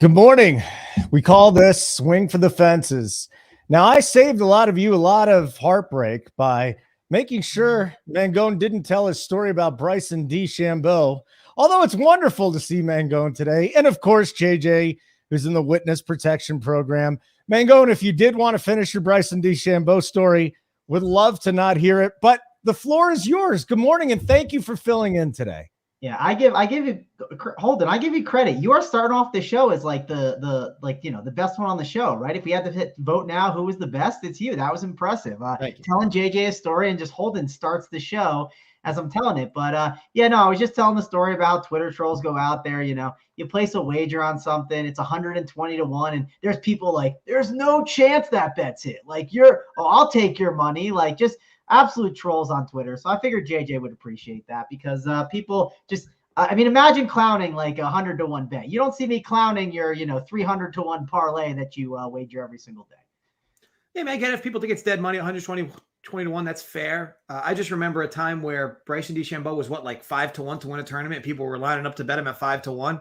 Good morning. We call this Swing for the Fences. Now, I saved a lot of you a lot of heartbreak by making sure Mangone didn't tell his story about Bryson DeChambeau, although it's wonderful to see Mangone today. And, of course, JJ, who's in the witness protection program. Mangone, if you did want to finish your Bryson DeChambeau story, would love to not hear it, but the floor is yours. Good morning, and thank you for filling in today. Yeah, I give you Holden. I give you credit. You are starting off the show as like the best one on the show, right? If we had to vote now, who was the best? It's you. That was impressive. Telling JJ a story and just Holden starts the show as I'm telling it. But I was just telling the story about Twitter trolls go out there. You place a wager on something, it's 120 to 1, and there's people like, there's no chance that bet's hit. Like I'll take your money. Like just absolute trolls on Twitter. So I figured JJ would appreciate that because people just, imagine clowning like 100 to 1 bet. You don't see me clowning your, 300 to 1 parlay that you wager every single day. Yeah, man, again, if people think it's dead money, 120 to 1, that's fair. I just remember a time where Bryson DeChambeau was like 5 to 1 to win a tournament. People were lining up to bet him at 5 to 1.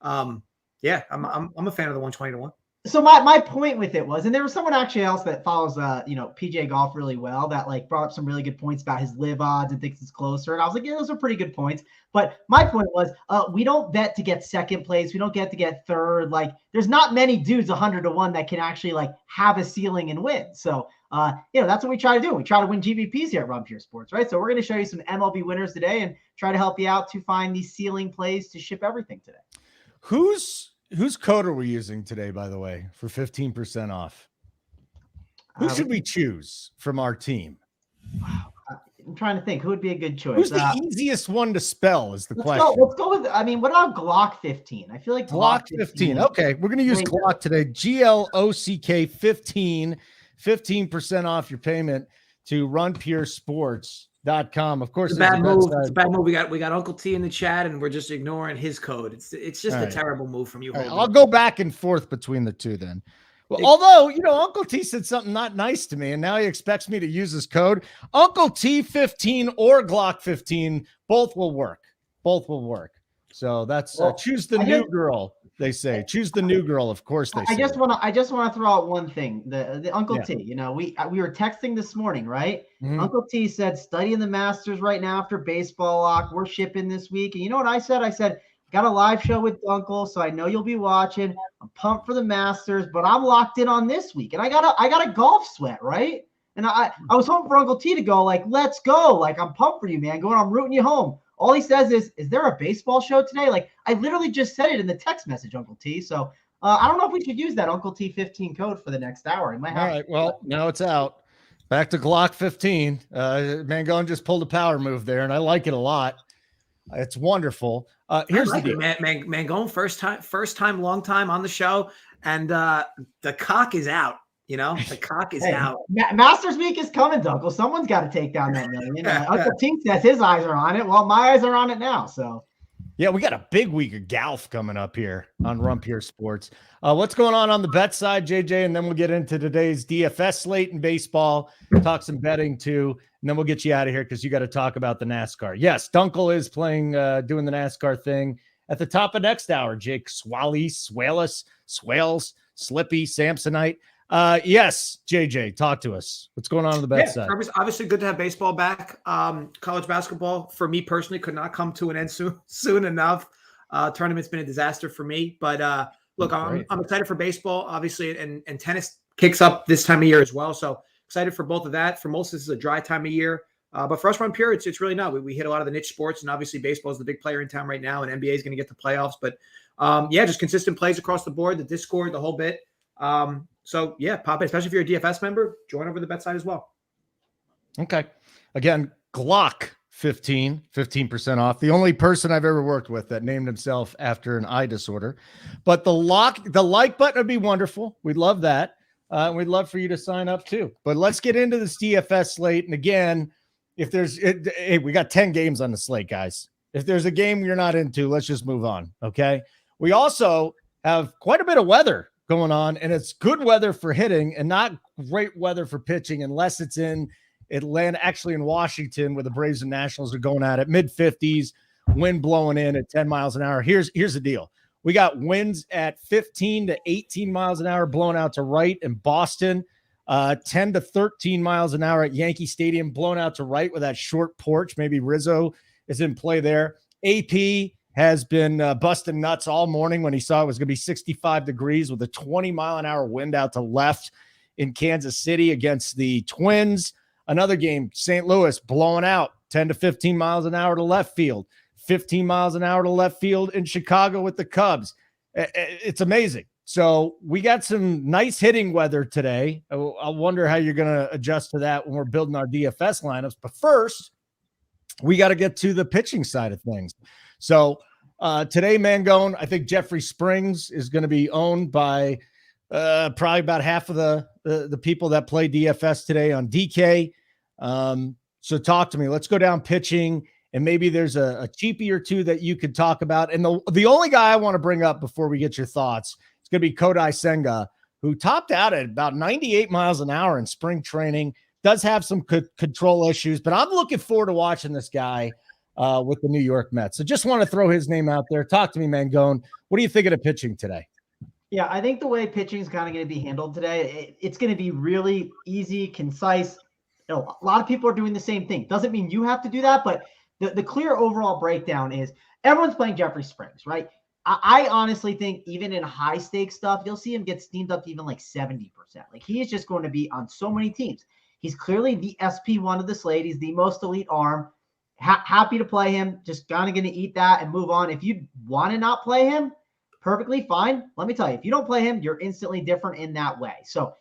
I'm a fan of the 120 to 1. So my point with it was, and there was someone actually else that follows, PJ Golf really well that like brought up some really good points about his live odds and thinks it's closer. And I was like, yeah, those are pretty good points. But my point was, we don't bet to get second place. We don't get to get third. Like there's not many dudes 100 to 1 that can actually like have a ceiling and win. So, that's what we try to do. We try to win GVPs here at Run Pure Sports, right? So we're going to show you some MLB winners today and try to help you out to find these ceiling plays to ship everything today. Whose code are we using today, by the way, for 15% off? Who should we choose from our team? I'm trying to think who would be a good choice. Who's the easiest one to spell is the question. Let's go with, what about Glock 15? I feel like Glock 15. Okay, we're going to use Glock today. GLOCK 15, 15% off your payment to runpuresports.com. Of course, it's a bad move. It's a bad move. We got Uncle T in the chat, and we're just ignoring his code. It's just a terrible move from you. Right, I'll go back and forth between the two then. Well, although Uncle T said something not nice to me, and now he expects me to use his code. Uncle T 15 or Glock 15, both will work. Both will work. So that's choose the new girl. They say choose the new girl. Of course, they say. I just want to throw out one thing. The Uncle T. We were texting this morning, right? Mm-hmm. Uncle T said studying the Masters right now after baseball lock. We're shipping this week, and you know what I said? I said got a live show with Uncle, so I know you'll be watching. I'm pumped for the Masters, but I'm locked in on this week, and I got a golf sweat, right? And I was hoping for Uncle T to go like, let's go, like I'm pumped for you, man. I'm rooting you home. All he says is there a baseball show today? Like I literally just said it in the text message, Uncle T. So I don't know if we should use that Uncle T 15 code for the next hour. All right. Well, now it's out. Back to Glock 15. Mangone just pulled a power move there, and I like it a lot. It's wonderful. Here's the deal. Mangone, first time, long time on the show, and the cock is out. The cock is out. Masters week is coming, Uncle. Someone's got to take down that million. Uncle Tink says his eyes are on it. Well, my eyes are on it now. So, yeah, we got a big week of golf coming up here on Run Pure Sports. What's going on the bet side, JJ? And then we'll get into today's DFS slate in baseball, talk some betting too, and then we'll get you out of here because you got to talk about the NASCAR. Yes, Dunkel is playing, doing the NASCAR thing at the top of next hour. Jake Swales, Slippy, Samsonite. Yes, JJ, talk to us. What's going on the bet side? Obviously, good to have baseball back. College basketball, for me personally, could not come to an end soon enough. Tournament's been a disaster for me, but look, I'm excited for baseball, obviously, and tennis kicks up this time of year as well. So excited for both of that. For most, this is a dry time of year, but for us, Run Pure, it's really not. We hit a lot of the niche sports, and obviously, baseball is the big player in town right now, and NBA is going to get the playoffs. But just consistent plays across the board, the Discord, the whole bit. So yeah, pop in, especially if you're a DFS member, join over the bet side as well. Okay. Again, Glock 15% off. The only person I've ever worked with that named himself after an eye disorder, but the like button would be wonderful. We'd love that. We'd love for you to sign up too, but let's get into this DFS slate. And again, we got 10 games on the slate, guys. If there's a game you're not into, let's just move on. Okay. We also have quite a bit of weather going on, and it's good weather for hitting and not great weather for pitching unless it's in Atlanta, actually in Washington, where the Braves and Nationals are going at it, mid-50s, wind blowing in at 10 miles an hour. Here's the deal. We got winds at 15 to 18 miles an hour blown out to right in Boston, 10 to 13 miles an hour at Yankee Stadium, blown out to right with that short porch. Maybe Rizzo is in play there. AP has been busting nuts all morning when he saw it was going to be 65 degrees with a 20-mile-an-hour wind out to left in Kansas City against the Twins. Another game, St. Louis blowing out 10 to 15 miles an hour to left field, 15 miles an hour to left field in Chicago with the Cubs. It's amazing. So we got some nice hitting weather today. I wonder how you're going to adjust to that when we're building our DFS lineups. But first, we got to get to the pitching side of things. So today, Mangone, I think Jeffrey Springs is going to be owned by probably about half of the people that play DFS today on DK. So talk to me. Let's go down pitching, and maybe there's a cheapie or two that you could talk about. And the only guy I want to bring up before we get your thoughts is going to be Kodai Senga, who topped out at about 98 miles an hour in spring training. Does have some control issues, but I'm looking forward to watching this guy with the New York Mets. So just want to throw his name out there. Talk to me, Mangone. What do you think of the pitching today? Yeah, I think the way pitching is kind of going to be handled today, it's going to be really easy, concise. You know, a lot of people are doing the same thing. Doesn't mean you have to do that, but the clear overall breakdown is everyone's playing Jeffrey Springs, right? I honestly think even in high stakes stuff, you'll see him get steamed up to even like 70%. Like he is just going to be on so many teams. He's clearly the SP1 of the slate. He's the most elite arm. Happy to play him. Just kind of going to eat that and move on. If you want to not play him, perfectly fine. Let me tell you, if you don't play him, you're instantly different in that way. So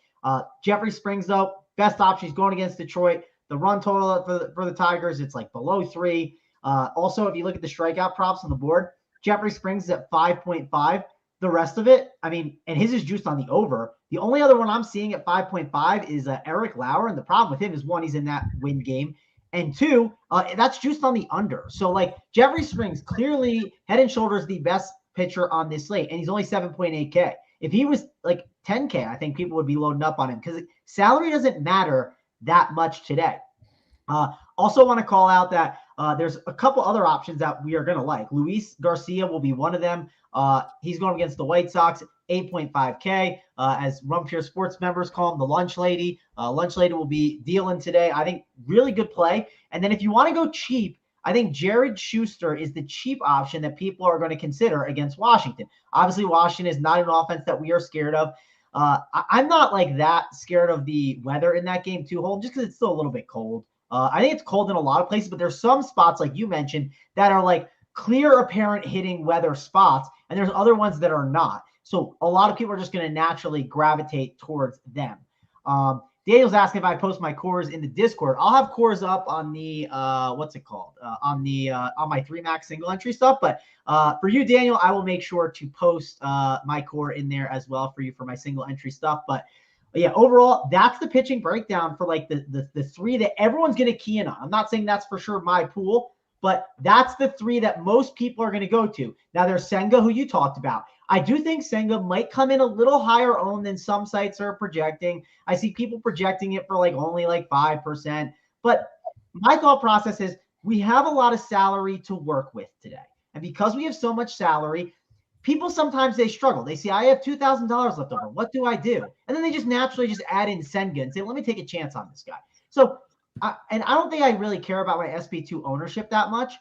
Jeffrey Springs, though, best option. He's going against Detroit. The run total for the Tigers, it's like below 3. Also, if you look at the strikeout props on the board, Jeffrey Springs is at 5.5. The rest of it, I mean, and his is juiced on the over. The only other one I'm seeing at 5.5 is Eric Lauer. And the problem with him is, one, he's in that win game. And two, that's juiced on the under. So, like, Jeffrey Springs, clearly head and shoulders the best pitcher on this slate. And he's only 7.8K. If he was like 10K, I think people would be loading up on him because salary doesn't matter that much today. Also want to call out that there's a couple other options that we are going to like. Luis Garcia will be one of them. He's going against the White Sox, 8.5K. As Rumpier Sports members call him, the lunch lady. Lunch lady will be dealing today. I think really good play. And then if you want to go cheap, I think Jared Schuster is the cheap option that people are going to consider against Washington. Obviously, Washington is not an offense that we are scared of. I'm not like that scared of the weather in that game too, Holden, just because it's still a little bit cold. I think it's cold in a lot of places, but there's some spots, like you mentioned, that are like clear, apparent hitting weather spots, and there's other ones that are not. So a lot of people are just going to naturally gravitate towards them. Daniel's asking if I post my cores in the Discord. I'll have cores up on the what's it called? On my 3max single entry stuff. But for you, Daniel, I will make sure to post my core in there as well for you for my single entry stuff. But yeah, overall, that's the pitching breakdown for like the three that everyone's going to key in on. I'm not saying that's for sure my pool, but that's the three that most people are going to go to. Now there's Senga, who you talked about. I do think Senga might come in a little higher owned than some sites are projecting. I see people projecting it for like only like 5%. But my thought process is we have a lot of salary to work with today. And because we have so much salary, people sometimes they struggle. They say, I have $2,000 left over. What do I do? And then they just naturally just add in Senga and say, let me take a chance on this guy. So, and I don't think I really care about my SP2 ownership that much.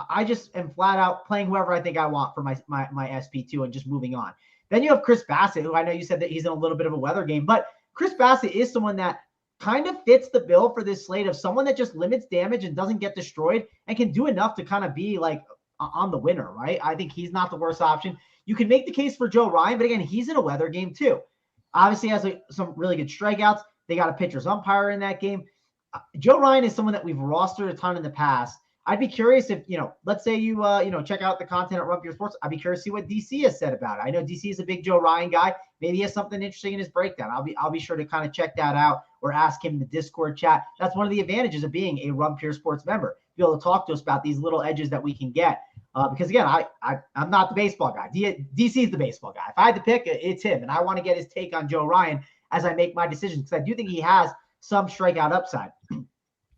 I just am flat out playing whoever I think I want for my SP2 and just moving on. Then you have Chris Bassett, who I know you said that he's in a little bit of a weather game, but Chris Bassett is someone that kind of fits the bill for this slate of someone that just limits damage and doesn't get destroyed and can do enough to kind of be like on the winner, right? I think he's not the worst option. You can make the case for Joe Ryan, but again, he's in a weather game too. Obviously has some really good strikeouts. They got a pitcher's umpire in that game. Joe Ryan is someone that we've rostered a ton in the past. I'd be curious if, let's say you check out the content at Rumpier Sports. I'd be curious to see what DC has said about it. I know DC is a big Joe Ryan guy. Maybe he has something interesting in his breakdown. I'll be sure to kind of check that out or ask him in the Discord chat. That's one of the advantages of being a Rumpier Sports member. Be able to talk to us about these little edges that we can get. Because again, I'm not the baseball guy. DC is the baseball guy. If I had to pick, it's him. And I want to get his take on Joe Ryan as I make my decisions because I do think he has some strikeout upside.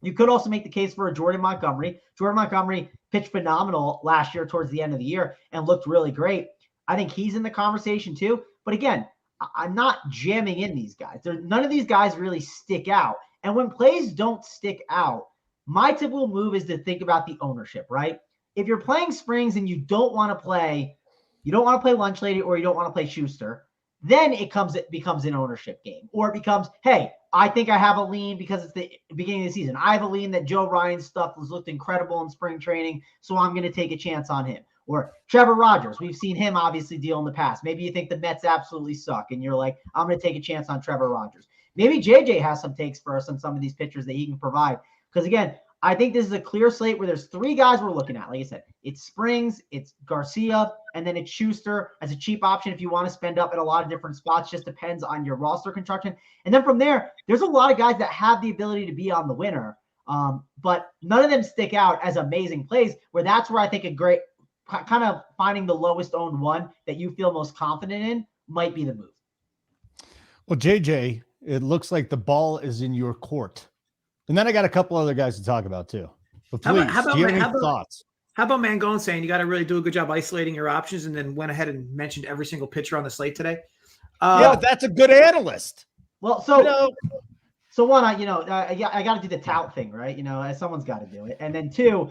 You could also make the case for a Jordan Montgomery. Jordan Montgomery pitched phenomenal last year towards the end of the year and looked really great. I think he's in the conversation too. But again, I'm not jamming in these guys. None of these guys really stick out. And when plays don't stick out, my typical move is to think about the ownership, right? If you're playing Springs and you don't want to play Lunch Lady or you don't want to play Schuster, then it becomes an ownership game. Or it becomes, hey, I think I have a lean because it's the beginning of the season. I have a lean that Joe Ryan's stuff has looked incredible in spring training, so I'm going to take a chance on him. Or Trevor Rogers. We've seen him obviously deal in the past. Maybe you think the Mets absolutely suck, and you're like, I'm going to take a chance on Trevor Rogers. Maybe JJ has some takes for us on some of these pitchers that he can provide. Because, again, I think this is a clear slate where there's 3 guys we're looking at. Like I said, it's Springs, it's Garcia, and then it's Schuster as a cheap option if you want to spend up at a lot of different spots. Just depends on your roster construction. And then from there, there's a lot of guys that have the ability to be on the winner, but none of them stick out as amazing plays, where that's where I think a great kind of finding the lowest owned one that you feel most confident in might be the move. Well, JJ, it looks like the ball is in your court. And then I got a couple other guys to talk about too. But please, do you have any thoughts? How about Mangone saying you got to really do a good job isolating your options, and then went ahead and mentioned every single pitcher on the slate today? Yeah, that's a good analyst. Well, so so one, I got to do the tout thing, right? Someone's got to do it. And then 2,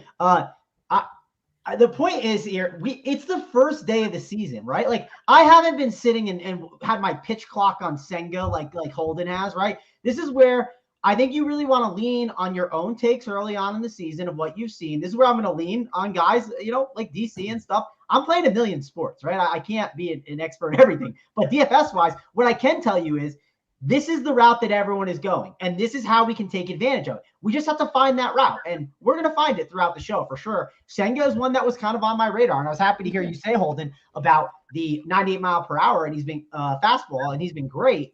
the point is here, it's the first day of the season, right? Like, I haven't been sitting and had my pitch clock on Senga like Holden has, right? This is where I think you really want to lean on your own takes early on in the season of what you've seen. This is where I'm going to lean on guys, like DC and stuff. I'm playing a million sports, right? I can't be an expert in everything. But DFS-wise, what I can tell you is this is the route that everyone is going, and this is how we can take advantage of it. We just have to find that route, and we're going to find it throughout the show for sure. Senga is one that was kind of on my radar, and I was happy to hear you say, Holden, about the 98 mile per hour, and he's been fastball, and he's been great.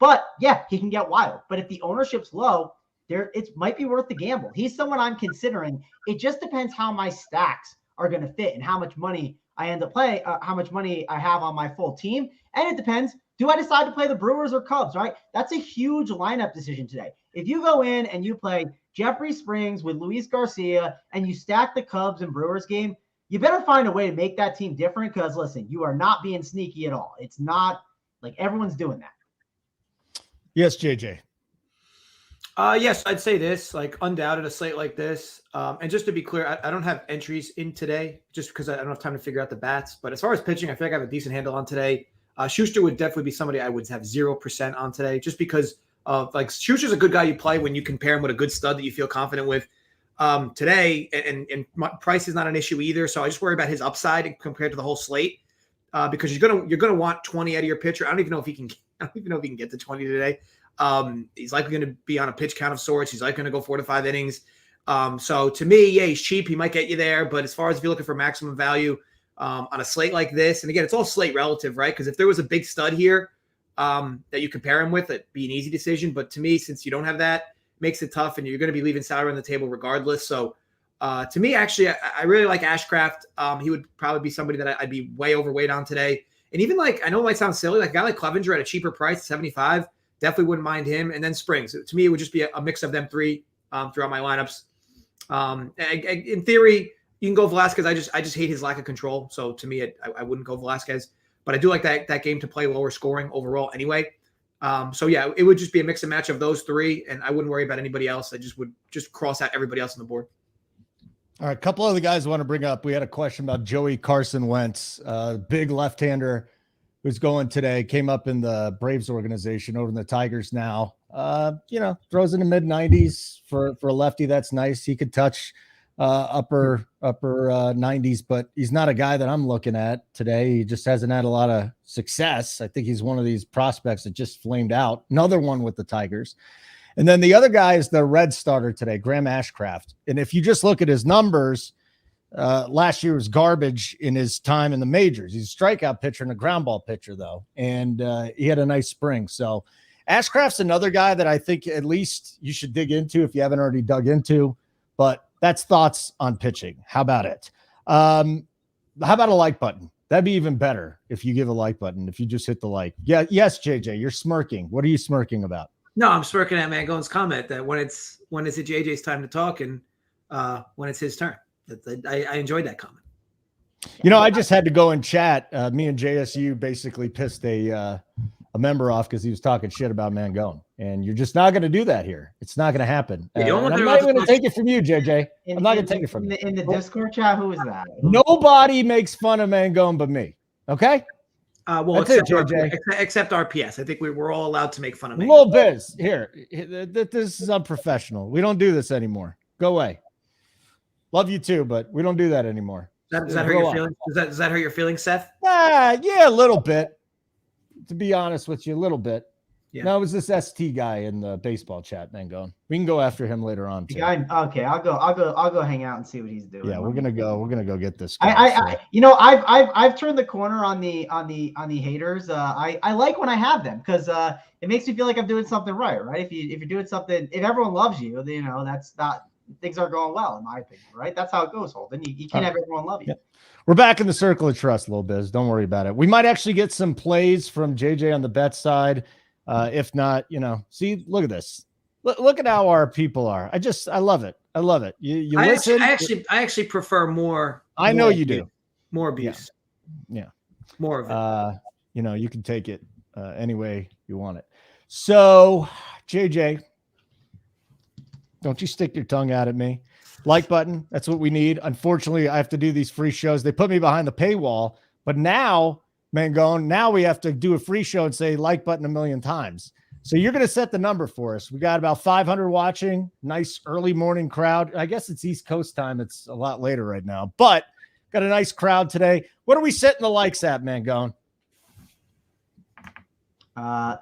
But yeah, he can get wild. But if the ownership's low, it might be worth the gamble. He's someone I'm considering. It just depends how my stacks are going to fit and how much money I end up playing, how much money I have on my full team. And it depends, do I decide to play the Brewers or Cubs, right? That's a huge lineup decision today. If you go in and you play Jeffrey Springs with Luis Garcia and you stack the Cubs and Brewers game, you better find a way to make that team different, because listen, you are not being sneaky at all. It's not like everyone's doing that. Yes, JJ. Yes, I'd say this, like, undoubted a slate like this. And just to be clear, I don't have entries in today just because I don't have time to figure out the bats. But as far as pitching, I feel like I have a decent handle on today. Schuster would definitely be somebody I would have 0% on today, just because of, like, Schuster's a good guy you play when you compare him with a good stud that you feel confident with. Today, and price is not an issue either. So I just worry about his upside compared to the whole slate, because you're gonna want 20 out of your pitcher. I don't even know if he can get to 20 today. He's likely going to be on a pitch count of sorts. He's likely going to go 4 to 5 innings. So to me, yeah, he's cheap. He might get you there. But as far as if you're looking for maximum value on a slate like this, and again, it's all slate relative, right? Because if there was a big stud here that you compare him with, it'd be an easy decision. But to me, since you don't have that, it makes it tough, and you're going to be leaving salary on the table regardless. So to me, actually, I really like Ashcraft. He would probably be somebody that I'd be way overweight on today. And even, like, I know it might sound silly, like a guy like Clevenger at a cheaper price, 75, definitely wouldn't mind him. And then Springs. To me, it would just be a mix of them 3 throughout my lineups. In theory, you can go Velasquez. I just hate his lack of control. So to me, I wouldn't go Velasquez. But I do like that game to play lower scoring overall anyway. So yeah, it would just be a mix and match of those 3, and I wouldn't worry about anybody else. I just would cross out everybody else on the board. All right, a couple other guys I want to bring up. We had a question about Joey Carson Wentz, big left-hander who's going today, came up in the Braves organization over in the Tigers now. Throws in the mid-90s for a lefty. That's nice. He could touch upper 90s, but he's not a guy that I'm looking at today. He just hasn't had a lot of success. I think he's one of these prospects that just flamed out. Another one with the Tigers. And then the other guy is the red starter today, Graham Ashcraft. And if you just look at his numbers, last year was garbage in his time in the majors. He's a strikeout pitcher and a ground ball pitcher, though. And he had a nice spring. So Ashcraft's another guy that I think at least you should dig into if you haven't already dug into. But that's thoughts on pitching. How about it? How about a like button? That'd be even better if you give a like button, if you just hit the like. Yeah. Yes, JJ, you're smirking. What are you smirking about? No, I'm smirking at Mangone's comment that when it's JJ's time to talk and when it's his turn. I enjoyed that comment. I just had to go and chat. Me and JSU basically pissed a member off because he was talking shit about Mangone, and you're just not going to do that here. It's not going to happen. I'm not going to take it from you, JJ. I'm not going to take it from you. In the Discord chat, who is that? Nobody makes fun of Mangone but me. Okay. Well, except RPS. I think we're all allowed to make fun of Mangone. Little Biz here. This is unprofessional. We don't do this anymore. Go away. Love you too, but we don't do that anymore. Does that hurt your feelings? Does that hurt your feelings, Seth? Yeah, a little bit. To be honest with you, a little bit. Yeah. No, it was this ST guy in the baseball chat, Mangone. We can go after him later on. Too. Okay, I'll go hang out and see what he's doing. Yeah, we're gonna go get this guy. I've turned the corner on the haters. I like when I have them because it makes me feel like I'm doing something right. If you're doing something, if everyone loves you, then that's not. Things are going well, in my opinion, right? That's how it goes, Holden. You can't have everyone love you. Yeah. We're back in the circle of trust, little Biz. Don't worry about it. We might actually get some plays from JJ on the bet side. If not, see, look at this. Look at how our people are. I love it. I love it. You listen. I actually prefer more. I know you do. More abuse. Yeah. More of it. You can take it any way you want it. So, JJ, don't you stick your tongue out at me. Like button. That's what we need. Unfortunately, I have to do these free shows. They put me behind the paywall, but now, Mangone, we have to do a free show and say like button a million times. So you're going to set the number for us. We got about 500 watching. Nice early morning crowd. I guess it's East Coast time. It's a lot later right now, but got a nice crowd today. What are we setting the likes at, Mangone?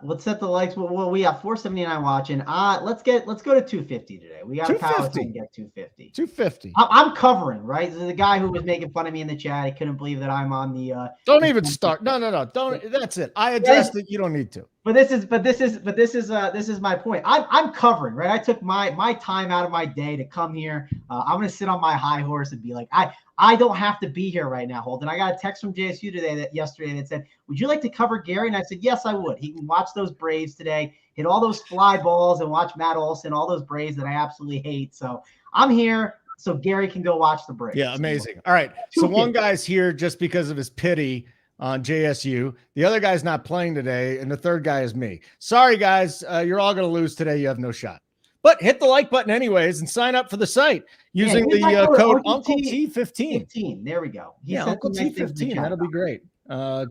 Let's set the likes. Well, we have 479 watching. Let's go to 250 today. We got to power to get 250. 250. I'm covering, right? This is the guy who was making fun of me in the chat. He couldn't believe that I'm on the. Don't even start. No. Don't. That's it. I addressed it. You don't need to. But this is my point. I'm covering, right? I took my time out of my day to come here. I'm gonna sit on my high horse and be like, I don't have to be here right now, Holden. I got a text from JSU yesterday that said, "Would you like to cover Gary?" And I said, "Yes, I would." He can watch those Braves today, hit all those fly balls, and watch Matt Olson, all those Braves that I absolutely hate. So I'm here so Gary can go watch the Braves. Yeah, amazing. All right. So one guy's here just because of his pity on JSU. The other guy's not playing today, and the third guy is me. Sorry, guys. You're all going to lose today. You have no shot. But hit the like button anyways and sign up for the site using the code Uncle T15. There we go. Uncle T15. That'll be great.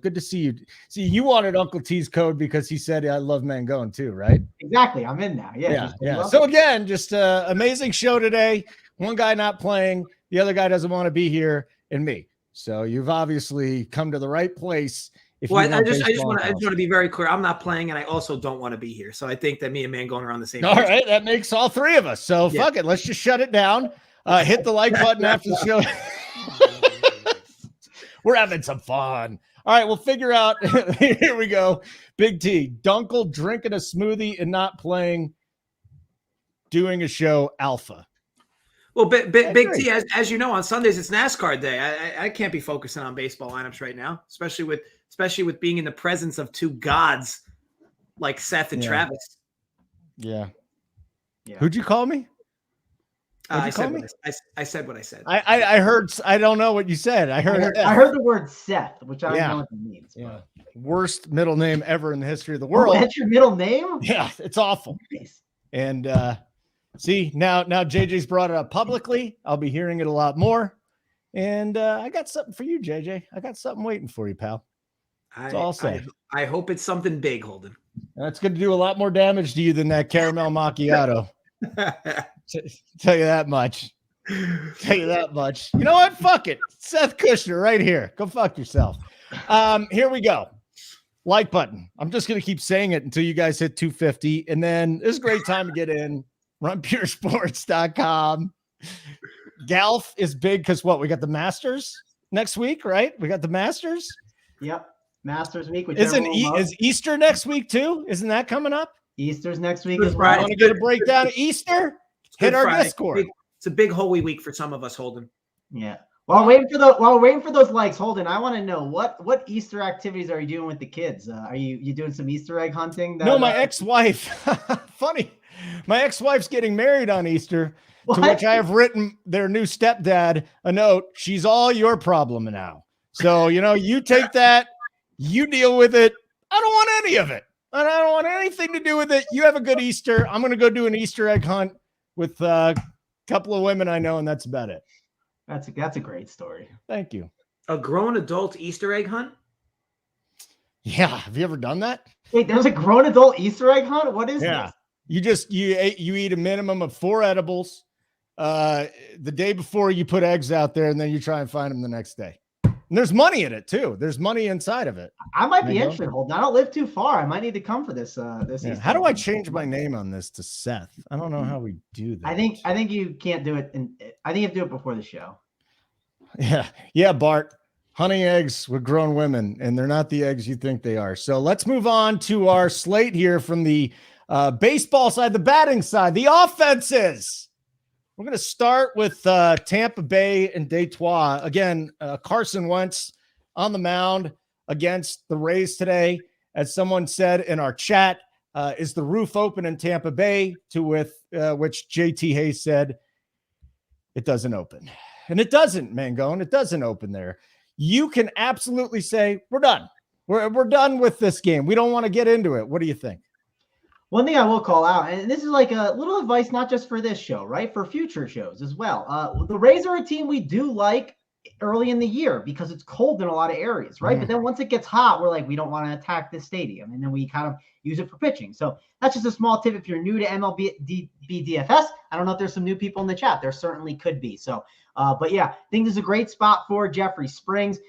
Good to see you. See, you wanted Uncle T's code because he said, I love Mangone too, right? Exactly. I'm in now. Yeah. So again, just amazing show today. One guy not playing. The other guy doesn't want to be here, and me. So you've obviously come to the right place. I just want to be very clear. I'm not playing, and I also don't want to be here. So I think that me and Mangone are on the same page. All right, that makes all three of us. So fuck it. Let's just shut it down. Hit the like button after the show. We're having some fun. All right, we'll figure out. Here we go. Big T, Dunkel drinking a smoothie and not playing, doing a show alpha. Well, Big T, as you know, on Sundays it's NASCAR day. I can't be focusing on baseball lineups right now, especially with being in the presence of two gods like Seth and Travis. Yeah. Who'd you call me? I said what I said. I heard. I don't know what you said. I heard the word Seth, which I don't know what it means. Yeah. Worst middle name ever in the history of the world. Oh, that's your middle name? Yeah, it's awful. Nice. And see, now JJ's brought it up publicly. I'll be hearing it a lot more. And I got something for you, JJ. I got something waiting for you, pal. That's all I'll say. I hope it's something big, Holden. That's going to do a lot more damage to you than that caramel macchiato. Tell you that much. You know what? Fuck it. Seth Kushner right here. Go fuck yourself. Here we go. Like button. I'm just going to keep saying it until you guys hit 250. And then this is a great time to get in. RunPureSports.com. Golf is big because what? We got the Masters next week, right? We got the Masters. Yep. Masters week. Is Easter next week too? Isn't that coming up? Easter's next week as well. I want to get a breakdown of Easter. Hit our Discord. It's a big holy week for some of us, Holden. Yeah. While waiting for those likes, Holden, I want to know what Easter activities are you doing with the kids? Are you doing some Easter egg hunting? No, my ex-wife. Funny, my ex-wife's getting married on Easter. What? To which I have written their new stepdad a note. She's all your problem now. So you take that, you deal with it. I don't want any of it. I don't want anything to do with it. You have a good Easter. I'm going to go do an Easter egg hunt with a couple of women I know, and that's about it. That's a great story. Thank you. A grown adult Easter egg hunt? Yeah. Have you ever done that? Wait, there's a grown adult Easter egg hunt? What is this? You eat a minimum of 4 edibles the day before you put eggs out there, and then you try and find them the next day. And there's money in it too. There's money inside of it. I might be interested, Holden. I don't live too far. I might need to come for this. How do I change my name on this to Seth? I don't know how we do that. I think you can't do it. I think you have to do it before the show. Yeah, Bart. Hunting eggs with grown women, and they're not the eggs you think they are. So let's move on to our slate here from the baseball side, the batting side, the offenses. We're going to start with Tampa Bay and Detroit. Again, Carson Wentz on the mound against the Rays today. As someone said in our chat, is the roof open in Tampa Bay? Which JT Hayes said, it doesn't open. And it doesn't, Mangone. It doesn't open there. You can absolutely say, we're done. We're done with this game. We don't want to get into it. What do you think? One thing I will call out, and this is like a little advice, not just for this show, right? For future shows as well. The Rays are a team we do like early in the year because it's cold in a lot of areas, right? But then once it gets hot, we're like, we don't want to attack this stadium. And then we kind of use it for pitching. So that's just a small tip. If you're new to MLB DFS, I don't know if there's some new people in the chat. There certainly could be. So, but yeah, I think this is a great spot for Jeffrey Springs.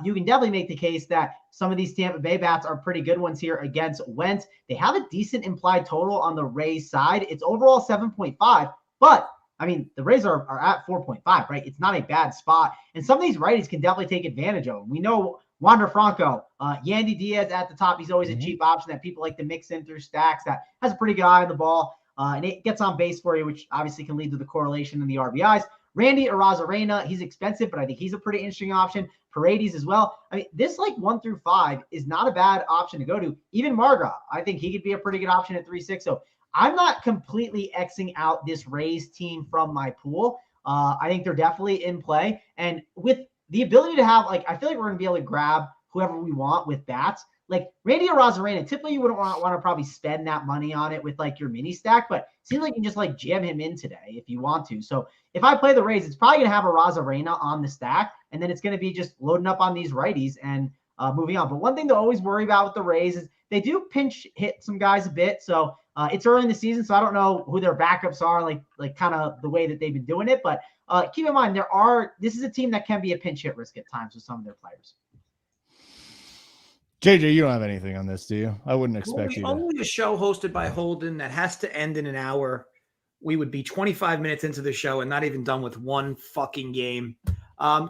You can definitely make the case that some of these Tampa Bay bats are pretty good ones here against Wentz. They have a decent implied total on the Rays side. It's overall 7.5, but I mean, the Rays are at 4.5, right? It's not a bad spot. And some of these righties can definitely take advantage of them. We know Wander Franco, Yandy Diaz at the top. He's always a cheap option that people like to mix in through stacks that has a pretty good eye on the ball. And it gets on base for you, which obviously can lead to the correlation in the RBIs. Randy Arozarena, he's expensive, but I think he's a pretty interesting option. Paredes as well. I mean, this like 1 through 5 is not a bad option to go to. Even Margot, I think he could be a pretty good option at 3-6. So I'm not completely Xing out this Rays team from my pool. I think they're definitely in play. And with the ability to have, like, I feel like we're going to be able to grab whoever we want with bats. Like Randy Arozarena, typically you wouldn't want to probably spend that money on it with like your mini stack, but it seems like you can just like jam him in today if you want to. So if I play the Rays, it's probably going to have Arozarena on the stack, and then it's going to be just loading up on these righties and moving on. But one thing to always worry about with the Rays is they do pinch hit some guys a bit. So it's early in the season, so I don't know who their backups are, like kind of the way that they've been doing it. But keep in mind, this is a team that can be a pinch hit risk at times with some of their players. JJ, you don't have anything on this, do you? I wouldn't expect you to. Only a show hosted by Holden that has to end in an hour. We would be 25 minutes into the show and not even done with one fucking game.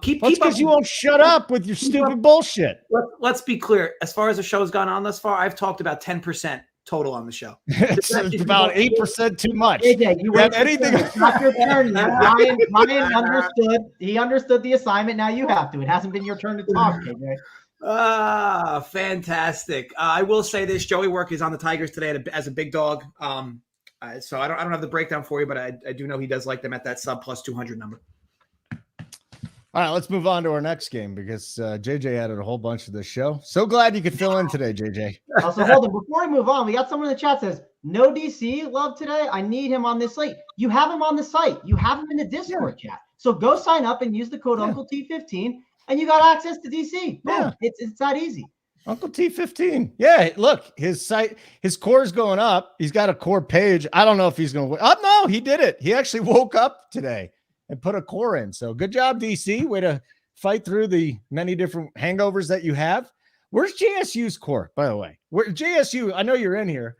Keep because you won't shut up with your stupid bullshit. Let's be clear. As far as the show has gone on thus far, I've talked about 10% total on the show. It's about 8% too much. JJ, you have anything? It's not your turn. Ryan understood. He understood the assignment. Now you have to. It hasn't been your turn to talk, JJ. Fantastic. I will say this: Joey Work is on the Tigers today as a big dog. So I don't have the breakdown for you, but I do know he does like them at that sub plus 200 number. All right, let's move on to our next game because JJ added a whole bunch to this show. So glad you could fill in today, JJ. Also, hold on. Before we move on, we got someone in the chat says, no DC love today. I need him on this slate. You have him on the site. You have him in the Discord chat. So go sign up and use the code Uncle T15. And you got access to DC. Boom. Yeah. It's that easy. Uncle T15. Yeah, look, his core is going up. He's got a core page. I don't know if he's going to win. No, he did it. He actually woke up today and put a core in. So good job, DC. Way to fight through the many different hangovers that you have. Where's JSU's core, by the way? JSU, I know you're in here.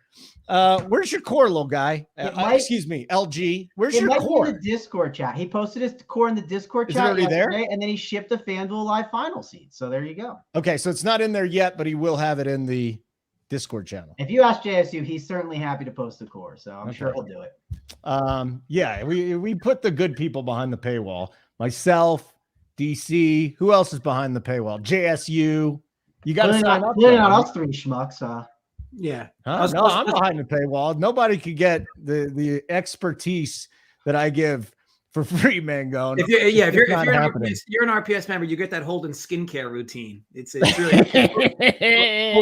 Where's your core, little guy? Excuse me, LG. Where's your core? In the Discord chat. He posted his core in the Discord chat already there? And then he shipped the FanDuel Live final seed. So there you go. Okay, so it's not in there yet, but he will have it in the Discord channel. If you ask JSU, he's certainly happy to post the core, so I'm sure he'll do it. Yeah, we put the good people behind the paywall. Myself, DC. Who else is behind the paywall? JSU. You got to sign up. Clearly not us three schmucks. Yeah. No, I'm behind the paywall. Nobody could get the expertise that I give for free, Mangone. If you're an RPS member, you get that Holden skincare routine. It's really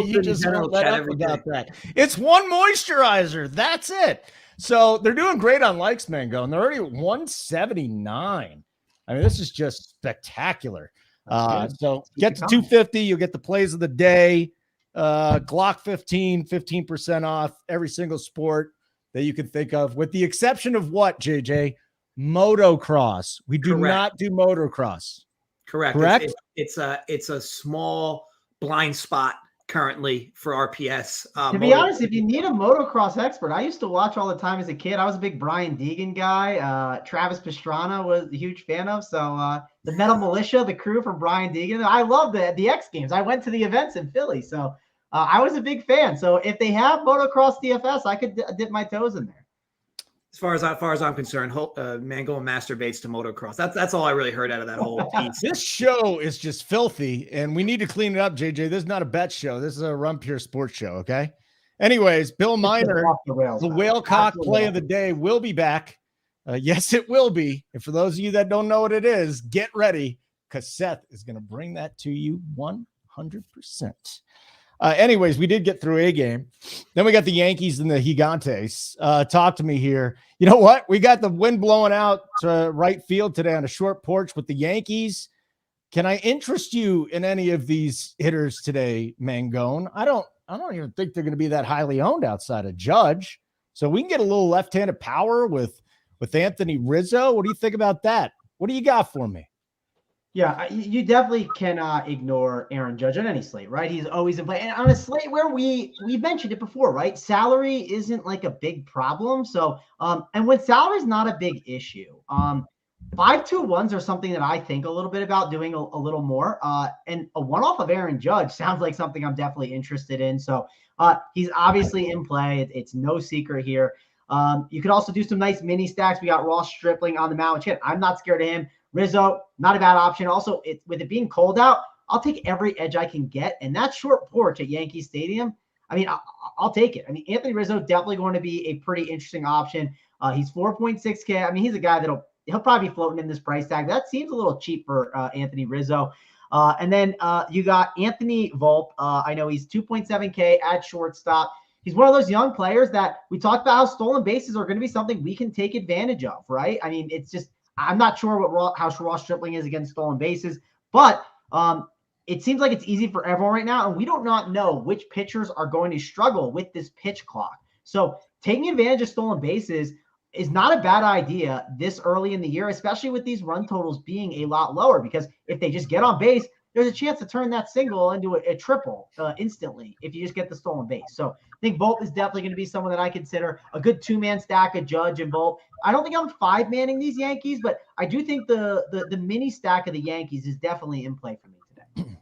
you just won't let up about that. It's one moisturizer. That's it. So they're doing great on likes, Mangone. They're already at 179. I mean, this is just spectacular. So get to 250. You'll get the plays of the day. Glock 15% off every single sport that you can think of, with the exception of what, JJ? Motocross. We do not do motocross. Correct. It's a small blind spot currently for RPS. To be honest, if you need a motocross expert, I used to watch all the time as a kid. I was a big Brian Deegan guy. Travis Pastrana was a huge fan of. So the Metal Militia, the crew from Brian Deegan. I love the X Games. I went to the events in Philly. So I was a big fan. So if they have motocross DFS, I could dip my toes in there. As far as I'm concerned, Mangone masturbates to motocross. That's all I really heard out of that whole piece. This show is just filthy, and we need to clean it up, JJ. This is not a bet show. This is a Run Pure Sports show, okay? Anyways, Bill Miner, the Whalecock play of the day, will be back. Yes, it will be. And for those of you that don't know what it is, get ready, because Seth is going to bring that to you 100%. Anyways, we did get through a game. Then we got the Yankees and the Gigantes. Talk to me here. You know what? We got the wind blowing out to right field today on a short porch with the Yankees. Can I interest you in any of these hitters today, Mangone? I don't even think they're going to be that highly owned outside of Judge. So we can get a little left-handed power with Anthony Rizzo. What do you think about that? What do you got for me? Yeah, you definitely cannot ignore Aaron Judge on any slate, right? He's always in play. And on a slate where we mentioned it before, right? Salary isn't like a big problem. So, and when salary is not a big issue, 5-2-1s are something that I think a little bit about doing a little more. And a one-off of Aaron Judge sounds like something I'm definitely interested in. So he's obviously in play. It's no secret here. You could also do some nice mini stacks. We got Ross Stripling on the mound. I'm not scared of him. Rizzo, not a bad option. Also, with it being cold out, I'll take every edge I can get. And that short porch at Yankee Stadium, I mean, I'll take it. I mean, Anthony Rizzo definitely going to be a pretty interesting option. He's 4.6K. I mean, he's a guy he'll probably be floating in this price tag. That seems a little cheap for Anthony Rizzo. And then you got Anthony Volpe. I know he's 2.7K at shortstop. He's one of those young players that we talked about how stolen bases are going to be something we can take advantage of, right? I mean, it's just, I'm not sure how Ross Stripling is against stolen bases, but it seems like it's easy for everyone right now, and we do not know which pitchers are going to struggle with this pitch clock. So taking advantage of stolen bases is not a bad idea this early in the year, especially with these run totals being a lot lower, because if they just get on base, there's a chance to turn that single into a triple instantly if you just get the stolen base. So I think Volpe is definitely going to be someone that I consider a good two-man stack of Judge and Volpe. I don't think I'm five-manning these Yankees, but I do think the mini stack of the Yankees is definitely in play for me today.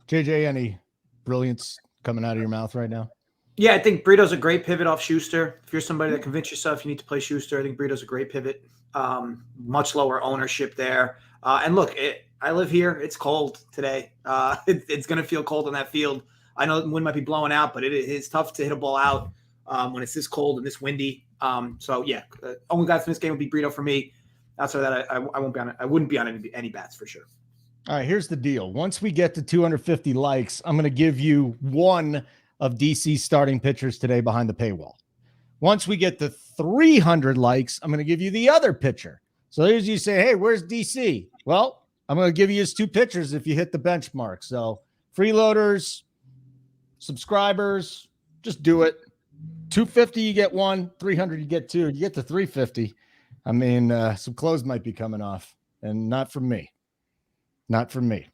JJ, any brilliance coming out of your mouth right now? Yeah, I think Brito's a great pivot off Schuster. If you're somebody that convinced yourself you need to play Schuster, I think Brito's a great pivot. Much lower ownership there. And look, I live here. It's cold today. It's going to feel cold on that field. I know the wind might be blowing out, but it's tough to hit a ball out when it's this cold and this windy. So yeah, only guy from this game would be Brito for me. Outside of that, I wouldn't be on any bats for sure. All right, here's the deal. Once we get to 250 likes, I'm going to give you one of DC's starting pitchers today behind the paywall. Once we get to 300 likes, I'm going to give you the other pitcher. So here's you say, hey, where's DC? Well, I'm going to give you his two pitchers if you hit the benchmark. So freeloaders, subscribers, just do it. 250, you get one. 300, you get two. You get to 350. I mean, some clothes might be coming off, and not from me. Not from me.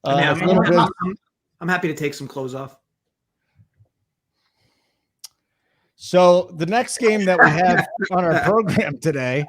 I'm happy to take some clothes off. So the next game that we have on our program today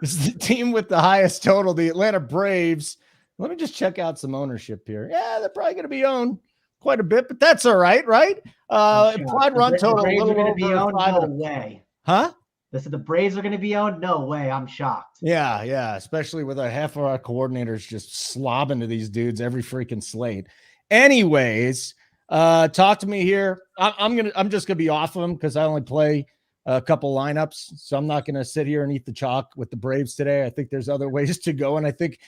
is the team with the highest total, the Atlanta Braves. Let me just check out some ownership here. Yeah, they're probably going to be owned quite a bit, but that's all right, right? Implied run total a little over 5. No way. Huh? They said the Braves are going to be owned. No way. I'm shocked. Yeah. Especially with half of our coordinators just slobbing to these dudes every freaking slate. Anyways, talk to me here. I'm just gonna be off of them because I only play a couple lineups, so I'm not gonna sit here and eat the chalk with the Braves today. I think there's other ways to go, and I think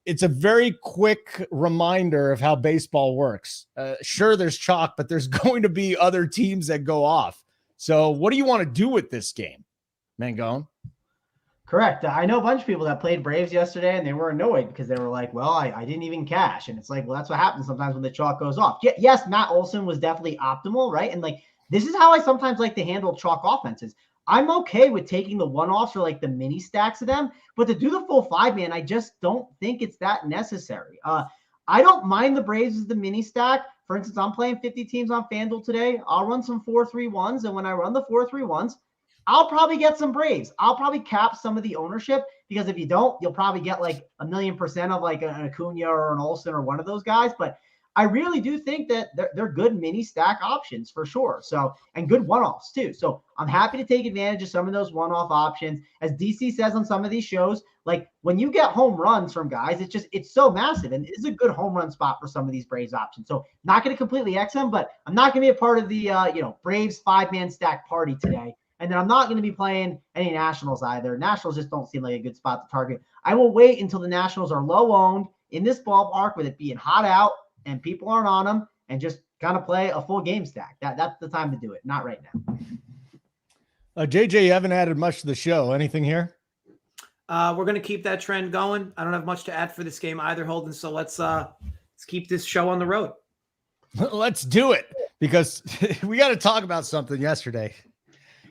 it's a very quick reminder of how baseball works. Sure, there's chalk, but there's going to be other teams that go off. So what do you want to do with this game, Mangone? Correct. I know a bunch of people that played Braves yesterday and they were annoyed because they were like, well, I didn't even cash. And it's like, well, that's what happens sometimes when the chalk goes off. Yes, Matt Olson was definitely optimal, right? And like, this is how I sometimes like to handle chalk offenses. I'm okay with taking the one-offs or like the mini stacks of them, but to do the full 5-man, I just don't think it's that necessary. I don't mind the Braves as the mini stack. For instance, I'm playing 50 teams on FanDuel today. I'll run some 4-3-1s. And when I run the 4-3-1s, I'll probably get some Braves. I'll probably cap some of the ownership because if you don't, you'll probably get like 1,000,000% of like an Acuna or an Olsen or one of those guys. But I really do think that they're good mini stack options for sure. So, and good one-offs too. So I'm happy to take advantage of some of those one-off options. As DC says on some of these shows, like when you get home runs from guys, it's so massive. And it's a good home run spot for some of these Braves options. So not going to completely X them, but I'm not going to be a part of the, Braves 5-man stack party today. And then I'm not going to be playing any Nationals either. Nationals just don't seem like a good spot to target. I will wait until the Nationals are low owned in this ballpark with it being hot out and people aren't on them and just kind of play a full game stack. That's the time to do it. Not right now. JJ, you haven't added much to the show. Anything here? We're going to keep that trend going. I don't have much to add for this game either, Holden. So let's keep this show on the road. Let's do it because we got to talk about something yesterday.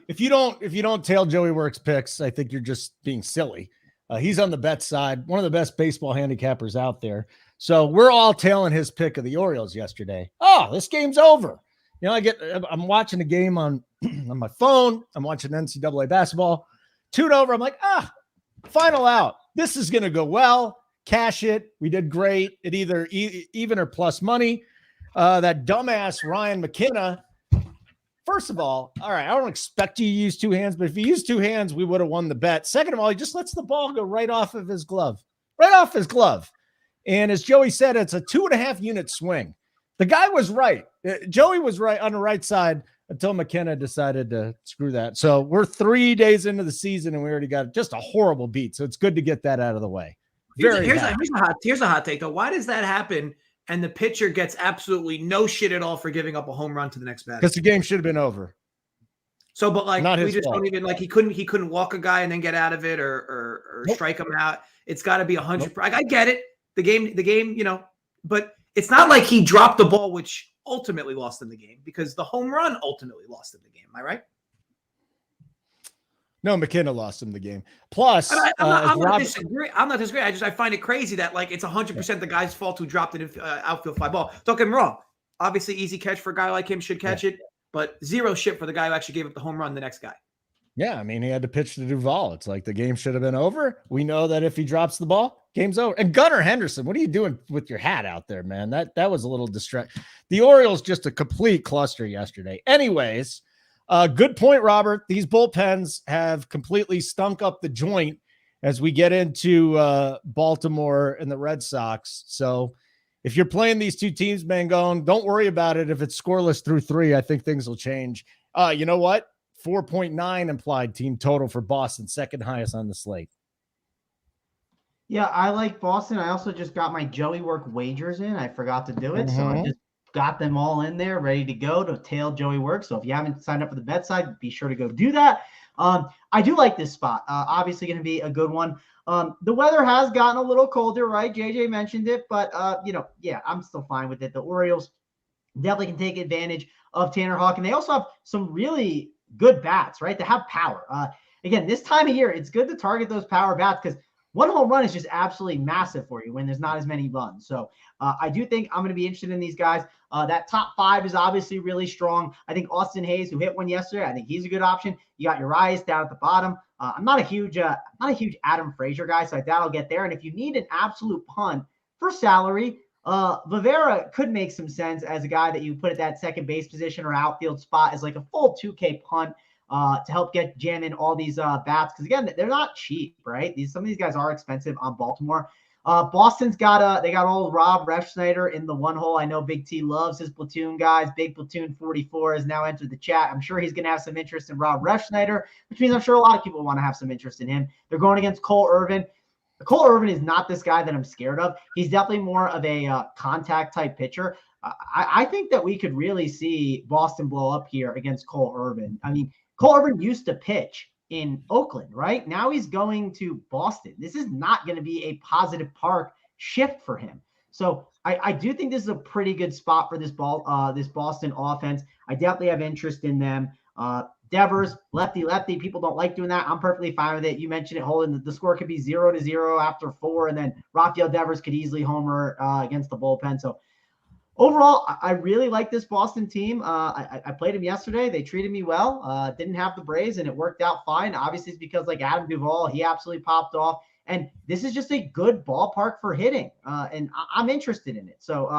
If you don't tail Joey Works picks, I think you're just being silly. He's on the bet side, one of the best baseball handicappers out there. So we're all tailing his pick of the Orioles yesterday. Oh, this game's over. I'm watching a game on my phone. I'm watching NCAA basketball. Tune over. I'm like, final out. This is going to go well. Cash it. We did great. It either even or plus money. That dumbass Ryan McKenna. First of all right, I don't expect you to use two hands, but if you use two hands, we would have won the bet. Second of all, he just lets the ball go right off his glove. And as Joey said, it's a 2.5 unit swing. The guy was right. Joey was right on the right side until McKenna decided to screw that. So we're 3 days into the season and we already got just a horrible beat. So it's good to get that out of the way. Here's a hot take though. Why does that happen? And the pitcher gets absolutely no shit at all for giving up a home run to the next batter. Because the game should have been over. So, but like we just don't even like he couldn't walk a guy and then get out of it or strike him out. It's got to be 100%. Nope. I get it. The game, but it's not like he dropped the ball, which ultimately lost him the game because the home run ultimately lost him the game. Am I right? No, McKenna lost him the game. Plus, I'm not disagreeing. I find it crazy that like it's 100% the guy's fault who dropped an outfield fly ball. Don't get me wrong. Obviously, easy catch for a guy like him should catch it, but zero shit for the guy who actually gave up the home run. The next guy. Yeah, I mean, he had to pitch to Duvall. It's like the game should have been over. We know that if he drops the ball, game's over. And Gunnar Henderson, what are you doing with your hat out there, man? That was a little distracting. The Orioles just a complete cluster yesterday. Anyways. Good point, Robert. These bullpens have completely stunk up the joint as we get into Baltimore and the Red Sox. So if you're playing these two teams, Mangone, don't worry about it. If it's scoreless through 3, I think things will change. You know what? 4.9 implied team total for Boston, second highest on the slate. Yeah, I like Boston. I also just got my Joey Work wagers in. I forgot to do it. So I just got them all in there, ready to go to tail Joey Work. So if you haven't signed up for the bet side, be sure to go do that. I do like this spot. Obviously going to be a good one. The weather has gotten a little colder, right? JJ mentioned it, but I'm still fine with it. The Orioles definitely can take advantage of Tanner Houck, and they also have some really good bats, right? They have power. Again, this time of year, it's good to target those power bats because one home run is just absolutely massive for you when there's not as many runs. So I do think I'm going to be interested in these guys. That top 5 is obviously really strong. I think Austin Hayes, who hit one yesterday, I think he's a good option. You got Urias down at the bottom. I'm not a huge Adam Frazier guy, so that'll get there. And if you need an absolute punt for salary, Rivera could make some sense as a guy that you put at that second base position or outfield spot as like a full 2K punt. to help jam in all these bats. Because again, they're not cheap, right? Some of these guys are expensive on Baltimore. Boston's got old Rob Refsnyder in the one hole. I know Big T loves his platoon guys. Big Platoon 44 has now entered the chat. I'm sure he's going to have some interest in Rob Refsnyder, which means I'm sure a lot of people want to have some interest in him. They're going against Cole Irvin. Cole Irvin is not this guy that I'm scared of. He's definitely more of a contact type pitcher. I think that we could really see Boston blow up here against Cole Irvin. I mean, Cole Irvin used to pitch in Oakland, right? Now he's going to Boston. This is not going to be a positive park shift for him. So I do think this is a pretty good spot for this Boston offense. I definitely have interest in them. Devers, lefty. People don't like doing that. I'm perfectly fine with it. You mentioned it, Holden. The score could be 0-0 after 4, and then Rafael Devers could easily homer against the bullpen. So overall, I really like this Boston team. I played them yesterday. They treated me well. Didn't have the Braves, and it worked out fine. Obviously, it's because like Adam Duvall, he absolutely popped off. And this is just a good ballpark for hitting, and I'm interested in it. So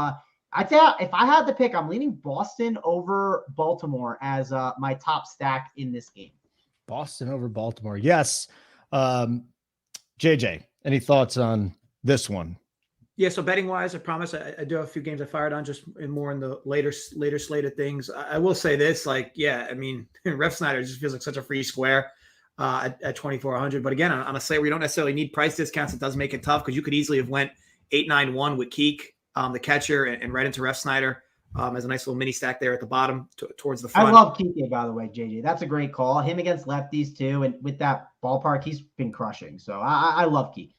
I'd say if I had to pick, I'm leaning Boston over Baltimore as my top stack in this game. Boston over Baltimore. Yes. JJ, any thoughts on this one? Yeah, so betting wise, I promise I do have a few games I fired on just more in the later slate of things. I will say this, like, yeah, I mean, Refsnyder just feels like such a free square at 2,400. But again, on a slate where you don't necessarily need price discounts, it does make it tough because you could easily have went 8-9-1 with Keek, the catcher, and right into Refsnyder as a nice little mini stack there at the bottom towards the front. I love Keek, by the way, JJ. That's a great call. Him against lefties too, and with that ballpark, he's been crushing. So I love Keek.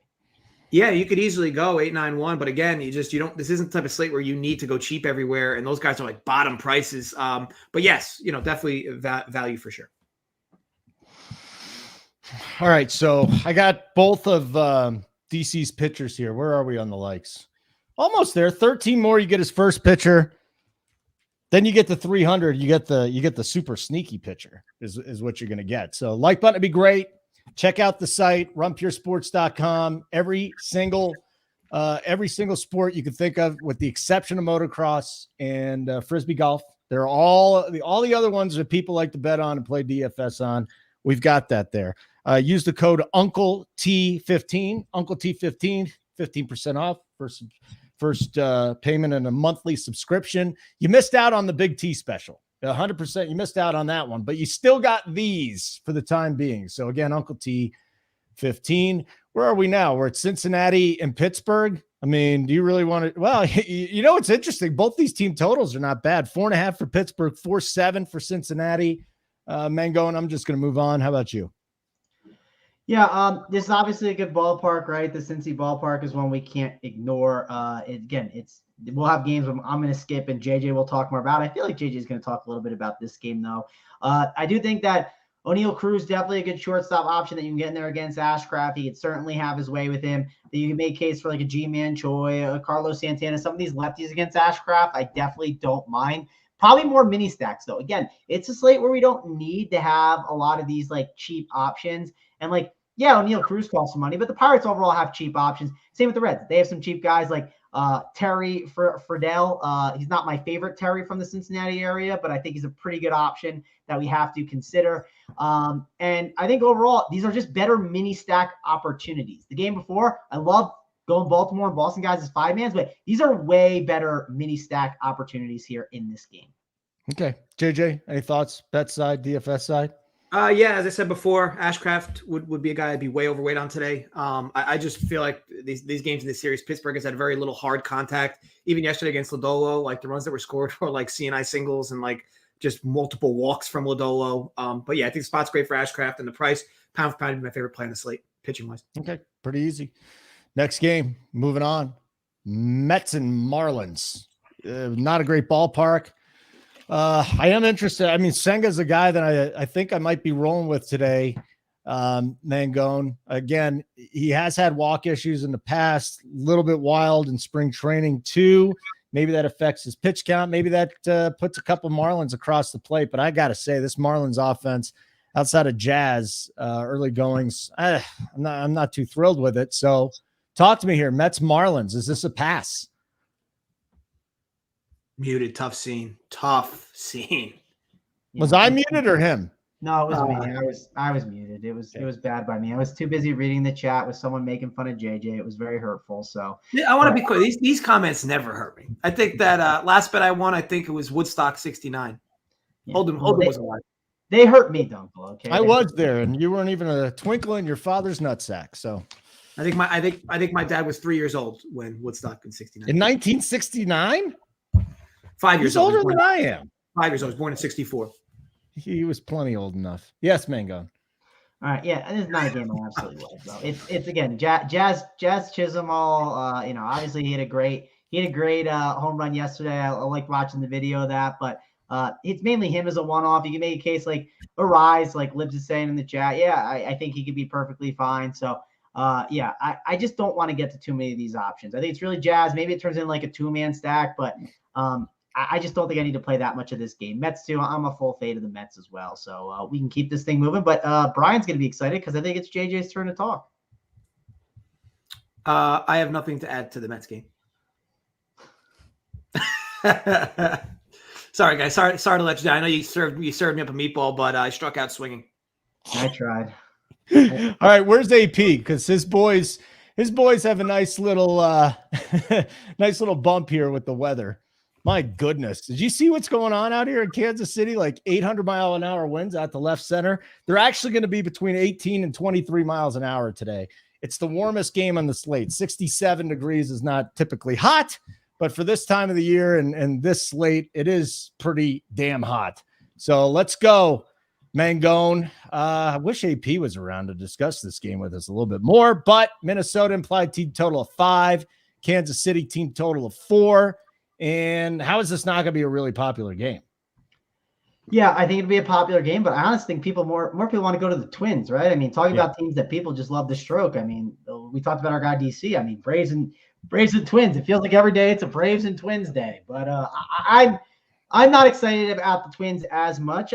Yeah, you could easily go 8-9-1, but again, you don't. This isn't the type of slate where you need to go cheap everywhere, and those guys are like bottom prices. But yes, definitely value for sure. All right, so I got both of DC's pitchers here. Where are we on the likes? Almost there. 13 more. You get his first pitcher. Then you get the 300. You get the super sneaky pitcher is what you're going to get. So like button would be great. Check out the site, runpuresports.com. Every single sport you can think of, with the exception of motocross and frisbee golf. They're all the other ones that people like to bet on and play DFS on. We've got that there. Use the code Uncle T15, Uncle T15, 15% off first payment and a monthly subscription. You missed out on the Big T special. 100%. You missed out on that one, but you still got these for the time being. So again, Uncle T 15. Where are we now? We're at Cincinnati and Pittsburgh. I mean, do you really want to? Well, it's interesting. Both these team totals are not bad. 4.5 for Pittsburgh, 4.7 for Cincinnati. Mangone, I'm just going to move on. How about you? Yeah, this is obviously a good ballpark, right? The Cincy ballpark is one we can't ignore. We'll have games I'm going to skip, and JJ will talk more about. I feel like JJ is going to talk a little bit about this game, though. I do think that O'Neal Cruz definitely a good shortstop option that you can get in there against Ashcraft. He could certainly have his way with him. That you can make case for like a G-Man Choi, a Carlos Santana, some of these lefties against Ashcraft. I definitely don't mind. Probably more mini stacks, though. Again, it's a slate where we don't need to have a lot of these like cheap options. And like, yeah, O'Neal Cruz costs some money, but the Pirates overall have cheap options. Same with the Reds. They have some cheap guys like Terry Friedel. He's not my favorite Terry from the Cincinnati area, but I think he's a pretty good option that we have to consider. And I think overall, these are just better mini stack opportunities. The game before, I love going Baltimore and Boston guys as 5-mans, but these are way better mini stack opportunities here in this game. Okay. JJ, any thoughts? Bet side, DFS side? Yeah, as I said before, Ashcraft would be a guy I'd be way overweight on today. I just feel like these games in this series, Pittsburgh has had very little hard contact. Even yesterday against Lodolo, like the runs that were scored were like CNI singles and like just multiple walks from Lodolo. But yeah, I think the spot's great for Ashcraft, and the price, pound for pound, is my favorite play on the slate, pitching wise. Okay, pretty easy. Next game, moving on. Mets and Marlins. Not a great ballpark. I am interested. I mean, Senga's a guy that I think I might be rolling with today. Mangone. Again, he has had walk issues in the past, a little bit wild in spring training too. Maybe that affects his pitch count. Maybe that puts a couple Marlins across the plate. But I got to say, this Marlins offense, outside of Jazz early goings, I'm not too thrilled with it. So talk to me here. Mets Marlins. Is this a pass? Muted, tough scene. Was I muted or him? No, it was me. I was muted. It was bad by me. I was too busy reading the chat with someone making fun of JJ. It was very hurtful. So I want to be clear. These comments never hurt me. I think that last bet I won, I think it was Woodstock 69. Yeah. Holden was alive. They hurt me, Dunkel. Okay, I was there, and you weren't even a twinkle in your father's nutsack. So I think my dad was 3 years old when Woodstock in 69. In 1969? 5 years He's older than I am. 5 years old. I was born in 64. He was plenty old enough. Yes, Mangone. All right, yeah, and this is not a game I absolutely love, though. It's again, Jazz Chisholm. Obviously he had a great home run yesterday. I like watching the video of that, but it's mainly him as a one-off. You can make a case like Arise, like Libs is saying in the chat. Yeah, I think he could be perfectly fine. So I just don't want to get to too many of these options. I think it's really Jazz. Maybe it turns into like a two-man stack, but I just don't think I need to play that much of this game. Mets too. I'm a full fade of the Mets as well. So we can keep this thing moving. But Brian's going to be excited because I think it's JJ's turn to talk. I have nothing to add to the Mets game. Sorry, guys. Sorry to let you down. I know you served me up a meatball, but I struck out swinging. I tried. All right, where's AP? Because his boys have a nice little bump here with the weather. My goodness. Did you see what's going on out here in Kansas City? Like 800-mile-an-hour winds out the left center. They're actually going to be between 18 and 23 miles an hour today. It's the warmest game on the slate. 67 degrees is not typically hot, but for this time of the year and this slate, it is pretty damn hot. So let's go, Mangone. I wish AP was around to discuss this game with us a little bit more, but Minnesota implied team total of 5, Kansas City team total of 4. And how is this not going to be a really popular game? Yeah, I think it'd be a popular game, but I honestly think more people want to go to the Twins, right? I mean, talking about teams that people just love to stroke. I mean, we talked about our guy DC. I mean, Braves and Twins. It feels like every day it's a Braves and Twins day. But I'm not excited about the Twins as much.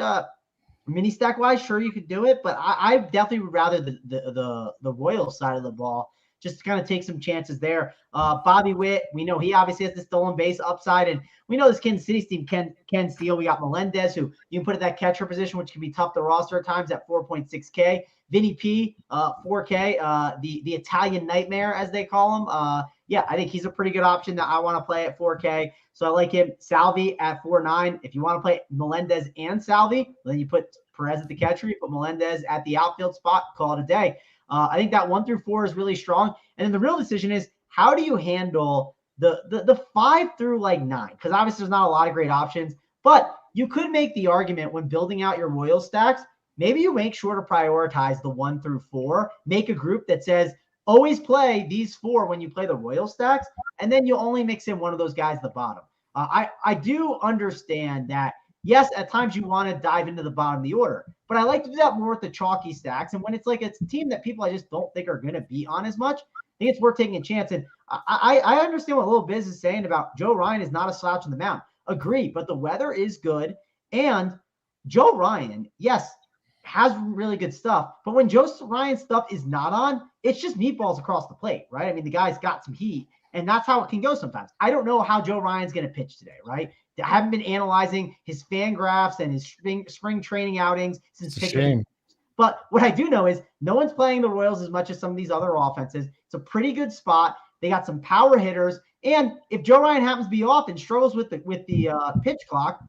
Mini stack wise, sure you could do it, but I definitely would rather the Royals side of the ball. Just to kind of take some chances there. Bobby Witt, we know he obviously has the stolen base upside, and we know this Kansas City team can steal. We got Melendez, who you can put at that catcher position, which can be tough to roster at times at 4.6K. Vinny P, 4K, the Italian nightmare, as they call him. I think he's a pretty good option that I want to play at 4K. So I like him. Salvi at 4.9. If you want to play Melendez and Salvi, then you put Perez at the catcher, you put Melendez at the outfield spot, call it a day. I think that 1 through 4 is really strong. And then the real decision is, how do you handle the 5 through like 9? Because obviously there's not a lot of great options, but you could make the argument when building out your Royal stacks, maybe you make sure to prioritize the 1 through 4, make a group that says, always play these 4 when you play the Royal stacks, and then you only mix in one of those guys at the bottom. I do understand that, yes, at times you want to dive into the bottom of the order, but I like to do that more with the chalky stacks. And when it's like it's a team that people I just don't think are going to be on as much, I think it's worth taking a chance. And I understand what Lil Biz is saying about Joe Ryan is not a slouch on the mound. Agree, but the weather is good. And Joe Ryan, yes, has really good stuff. But when Joe Ryan's stuff is not on, it's just meatballs across the plate, right? I mean, the guy's got some heat, and that's how it can go sometimes. I don't know how Joe Ryan's going to pitch today, right? I haven't been analyzing his fan graphs and his spring training outings since picking. But what I do know is no one's playing the Royals as much as some of these other offenses. It's a pretty good spot. They got some power hitters. And if Joe Ryan happens to be off and struggles with the pitch clock,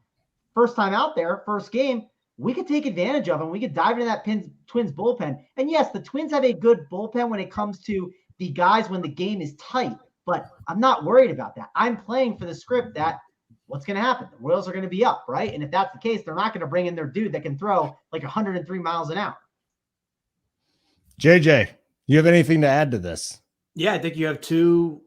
first time out there, first game, we could take advantage of him. We could dive into that Twins bullpen. And yes, the Twins have a good bullpen when it comes to the guys when the game is tight. But I'm not worried about that. I'm playing for the script that what's going to happen? The Royals are going to be up, right? And if that's the case, they're not going to bring in their dude that can throw like 103 miles an hour. JJ, you have anything to add to this? Yeah, I think you have 2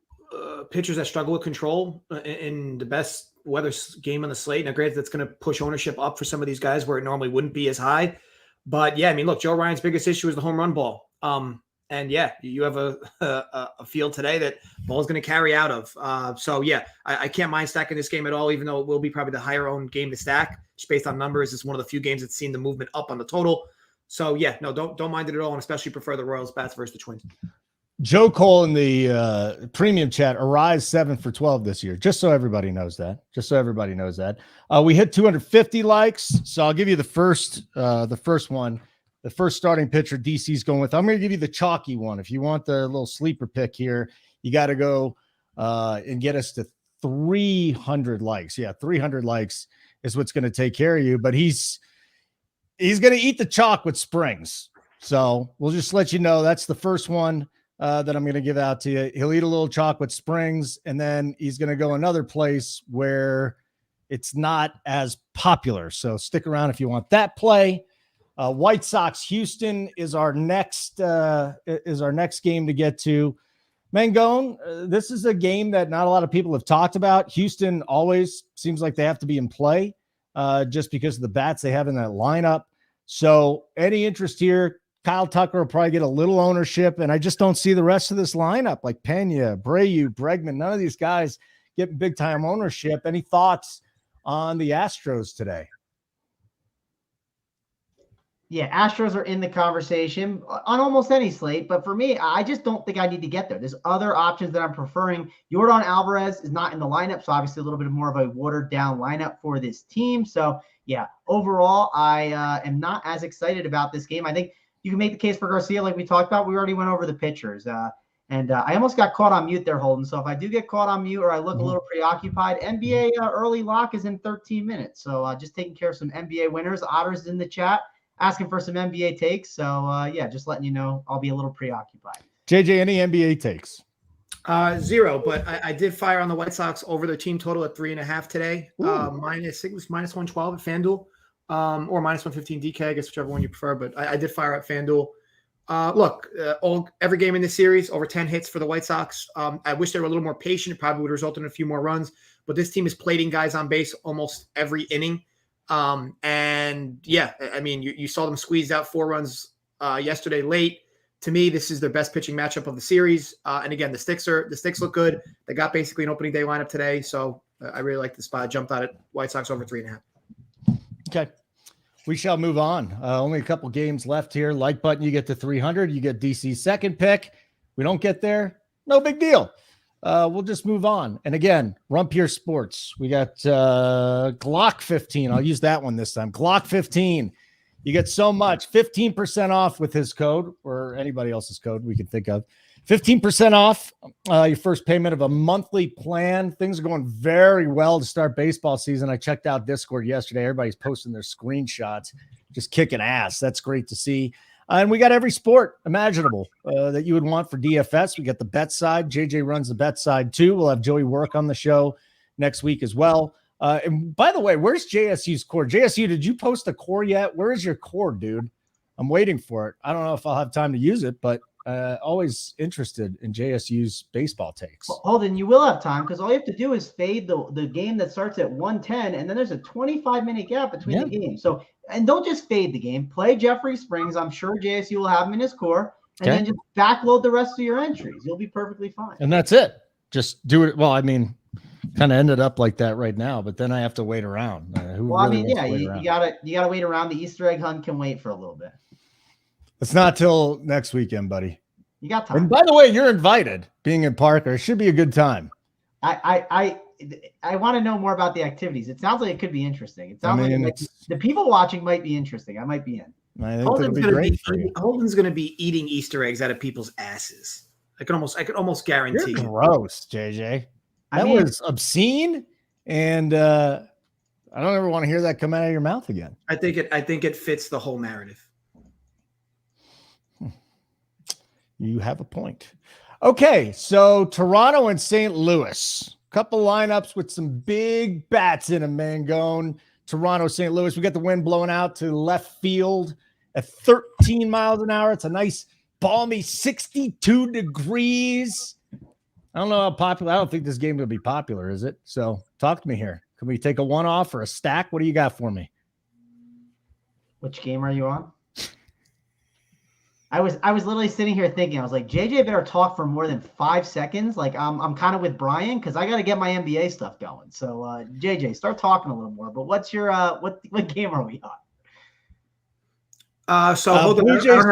pitchers that struggle with control in the best weather game on the slate. Now, granted, that's going to push ownership up for some of these guys where it normally wouldn't be as high. But yeah, I mean, look, Joe Ryan's biggest issue is the home run ball. And yeah, you have a field today that ball is going to carry out of. So yeah, I can't mind stacking this game at all, even though it will be probably the higher owned game to stack. Just based on numbers, it's one of the few games that's seen the movement up on the total. So yeah, no, don't mind it at all, and especially prefer the Royals bats versus the Twins. Joe Cole in the premium chat, Arise 7 for 12 this year. Just so everybody knows that. We hit 250 likes. So I'll give you the first one. The first starting pitcher DC's going with. I'm going to give you the chalky one. If you want the little sleeper pick here, you got to go and get us to 300 likes. Yeah, 300 likes is what's going to take care of you. But he's going to eat the chalk with Springs. So we'll just let you know that's the first one that I'm going to give out to you. He'll eat a little chalk with Springs, and then he's going to go another place where it's not as popular. So stick around if you want that play. White Sox Houston is our next game to get to. Mangone, this is a game that not a lot of people have talked about. Houston always seems like they have to be in play just because of the bats they have in that lineup. So any interest here? Kyle Tucker will probably get a little ownership, and I just don't see the rest of this lineup like Pena, Brayu, Bregman. None of these guys getting big-time ownership. Any thoughts on the Astros today? Yeah, Astros are in the conversation on almost any slate, but for me, I just don't think I need to get there. There's other options that I'm preferring. Yordan Alvarez is not in the lineup, so obviously a little bit more of a watered-down lineup for this team. So, yeah, overall, I am not as excited about this game. I think you can make the case for Garcia like we talked about. We already went over the pitchers. And I almost got caught on mute there, Holden. So if I do get caught on mute or I look a little preoccupied, NBA early lock is in 13 minutes. So just taking care of some NBA winners. Otter's in the chat asking for some NBA takes. So, yeah, just letting you know I'll be a little preoccupied. JJ, any NBA takes? Zero, but I did fire on the White Sox over their team total at 3.5 today. I think it was minus 112 at FanDuel or minus 115 DK, I guess whichever one you prefer. But I did fire at FanDuel. Every game in this series, over 10 hits for the White Sox. I wish they were a little more patient. It probably would result in a few more runs. But this team is plating guys on base almost every inning. And yeah, I mean, you saw them squeezed out 4 runs yesterday late. To me, this is their best pitching matchup of the series. And again, the sticks look good. They got basically an opening day lineup today. So I really like the spot. I jumped out at White Sox over 3.5. Okay. We shall move on. Only a couple games left here. Like button, you get to 300. You get DC's second pick. We don't get there. No big deal. We'll just move on. And again, Rumpier Sports. We got Glock 15. I'll use that one this time. Glock 15. You get so much. 15% off with his code or anybody else's code we can think of. 15% off your first payment of a monthly plan. Things are going very well to start baseball season. I checked out Discord yesterday. Everybody's posting their screenshots, just kicking ass. That's great to see. And we got every sport imaginable that you would want for DFS. We got the bet side. JJ runs the bet side too. We'll have Joey work on the show next week as well. And by the way, where's JSU's core? JSU, did you post a core yet? Where is your core, dude? I'm waiting for it. I don't know if I'll have time to use it, but always interested in JSU's baseball takes. Well, Holden, you will have time because all you have to do is fade the game that starts at 110, and then there's a 25-minute gap between the games. So, and don't just fade the game. Play Jeffrey Springs. I'm sure JSU will have him in his core, and then just backload the rest of your entries. You'll be perfectly fine. And that's it. Just do it. Well, I mean, kind of ended up like that right now, but then I have to wait around. You gotta wait around. The Easter egg hunt can wait for a little bit. It's not till next weekend, buddy. You got time. And by the way, you're invited. Being in Parker, it should be a good time. I want to know more about the activities. It sounds like it could be interesting. It sounds like the people watching might be interesting. I might be in. I think it'll be great for you. Holden's going to be eating Easter eggs out of people's asses. I could almost guarantee. You're gross, JJ. That was obscene, and I don't ever want to hear that come out of your mouth again. I think it fits the whole narrative. You have a point. Okay, so Toronto and St. Louis. Couple lineups with some big bats in them, Mangone. Toronto, St. Louis. We got the wind blowing out to left field at 13 miles an hour. It's a nice, balmy 62 degrees. I don't know how popular. I don't think this game will be popular, is it? So talk to me here. Can we take a one-off or a stack? What do you got for me? Which game are you on? I was literally sitting here thinking, I was like, JJ better talk for more than 5 seconds. Like I'm kind of with Brian because I got to get my NBA stuff going. So JJ, start talking a little more. But what's your what game are we Hold on. Blue Jays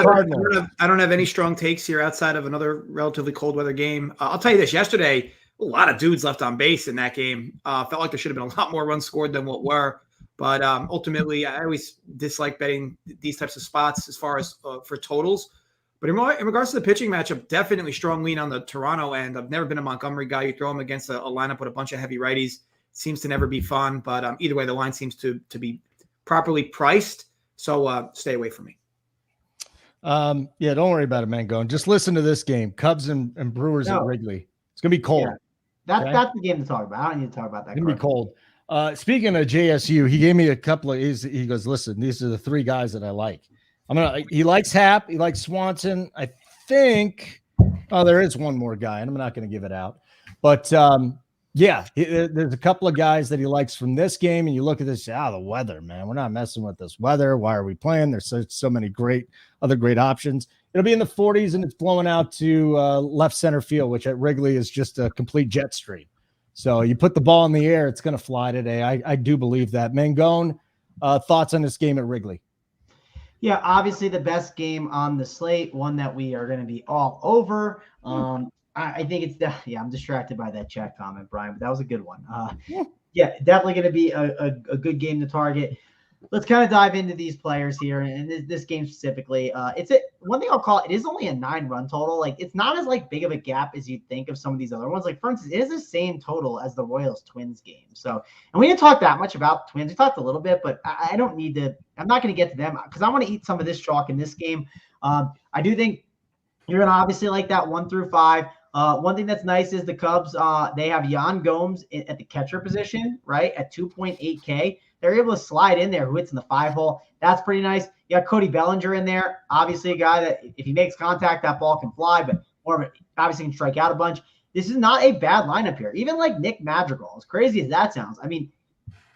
I don't have any strong takes here outside of another relatively cold weather game. I'll tell you this: yesterday, a lot of dudes left on base in that game. Felt like there should have been a lot more runs scored than what were. But ultimately, I always dislike betting these types of spots as far as for totals. But in regards to the pitching matchup, definitely strong lean on the Toronto end. I've never been a Montgomery guy. You throw him against a lineup with a bunch of heavy righties. Seems to never be fun. But either way, the line seems to be properly priced. So stay away from me. Yeah, don't worry about it, Mangone. Just listen to this game. Cubs and Brewers at Wrigley. It's going to be cold. Yeah. That's the game to talk about. I don't need to talk about that. It's going to be cold. Speaking of JSU, he gave me a couple of he goes, listen, these are the three guys that I like. He likes Happ, he likes Swanson. I think there is one more guy, and I'm not going to give it out. But there's a couple of guys that he likes from this game, and you look at this, the weather, man. We're not messing with this weather. Why are we playing? There's so many other great options. It'll be in the 40s, and it's blowing out to left center field, which at Wrigley is just a complete jet stream. So you put the ball in the air, it's going to fly today. I do believe that. Mangone, thoughts on this game at Wrigley? Yeah, obviously the best game on the slate, one that we are going to be all over. I think it's I'm distracted by that chat comment, Brian, but that was a good one. Definitely going to be a good game to target. Let's kind of dive into these players here and this game specifically. One thing I'll call it is only a 9-run total. Like, it's not as big of a gap as you'd think of some of these other ones. Like, for instance, it is the same total as the Royals Twins game. So, and we didn't talk that much about Twins. We talked a little bit, but I don't need to. I'm not going to get to them because I want to eat some of this chalk in this game. I do think you're going to obviously like that 1 through 5. One thing that's nice is the Cubs, they have Yan Gomes at the catcher position, right, at 2.8K. They're able to slide in there who hits in the 5-hole. That's pretty nice. You got Cody Bellinger in there, obviously a guy that if he makes contact, that ball can fly, but more of it obviously can strike out a bunch. This is not a bad lineup here. Even like Nick Madrigal, as crazy as that sounds, I mean,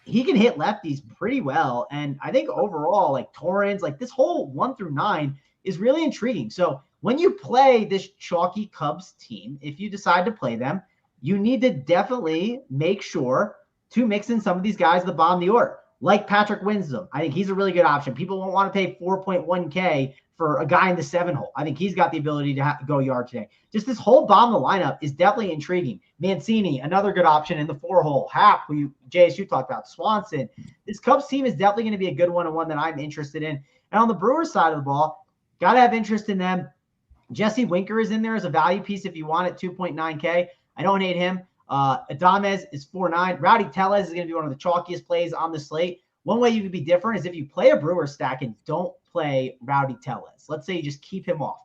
he can hit lefties pretty well. And I think overall, like Torrens, like this whole 1 through 9 is really intriguing. So when you play this chalky Cubs team, if you decide to play them, you need to definitely make sure to mix in some of these guys at the bottom of the order, like Patrick Wisdom. I think he's a really good option. People won't want to pay 4.1K for a guy in the 7-hole. I think he's got the ability to go yard today. Just this whole bottom of the lineup is definitely intriguing. Mancini, another good option in the 4-hole. Happ, who JSU talked about. Swanson. This Cubs team is definitely going to be a good one and one that I'm interested in. And on the Brewers side of the ball, got to have interest in them. Jesse Winker is in there as a value piece if you want at 2.9K. I don't hate him. Adamez is 4.9. Rowdy Tellez is going to be one of the chalkiest plays on the slate. One way you could be different is if you play a Brewer stack and don't play Rowdy Tellez. Let's say you just keep him off.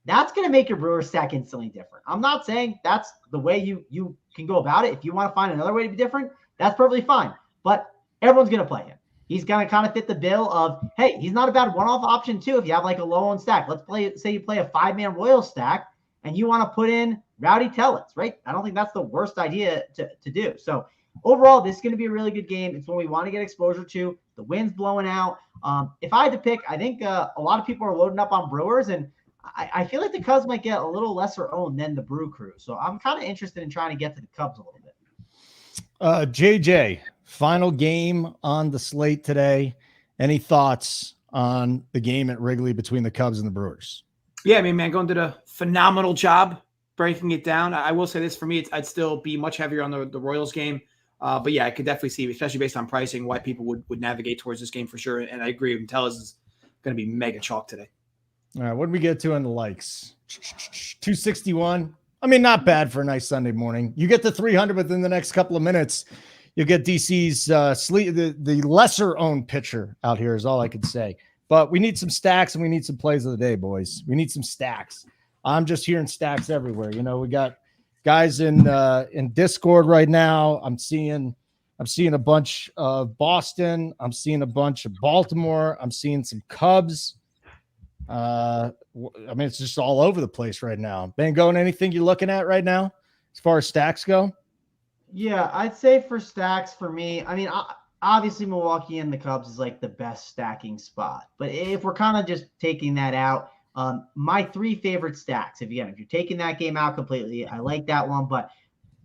That's going to make your Brewer stack instantly different. I'm not saying that's the way you can go about it. If you want to find another way to be different, that's perfectly fine. But everyone's going to play him. He's going to kind of fit the bill of, hey, he's not a bad one-off option too if you have like a low-owned stack. Say you play a 5-man Royal stack and you want to put in Rowdy Tellez, right? I don't think that's the worst idea to do. So overall, this is going to be a really good game. It's one we want to get exposure to. The wind's blowing out. If I had to pick, I think a lot of people are loading up on Brewers, and I feel like the Cubs might get a little lesser owned than the Brew Crew. So I'm kind of interested in trying to get to the Cubs a little bit. JJ, final game on the slate today. Any thoughts on the game at Wrigley between the Cubs and the Brewers? Yeah, I mean, Mangone did a phenomenal job breaking it down. I will say this, for me, I'd still be much heavier on the Royals game. But yeah, I could definitely see, especially based on pricing, why people would navigate towards this game for sure. And I agree with Tellez is going to be mega chalk today. All right, what did we get to in the likes? 261. I mean, not bad for a nice Sunday morning. You get to 300 within the next couple of minutes. You'll get DC's the lesser owned pitcher out here is all I could say. But we need some stacks and we need some plays of the day, boys. We need some stacks. I'm just hearing stacks everywhere. You know, we got guys in Discord right now. I'm seeing a bunch of Boston. I'm seeing a bunch of Baltimore. I'm seeing some Cubs. I mean, it's just all over the place right now. Mangone, anything you're looking at right now as far as stacks go? Yeah, I'd say for stacks for me, I mean, obviously Milwaukee and the Cubs is like the best stacking spot. But if we're kind of just taking that out, my 3 favorite stacks, if you're taking that game out completely, I like that one, but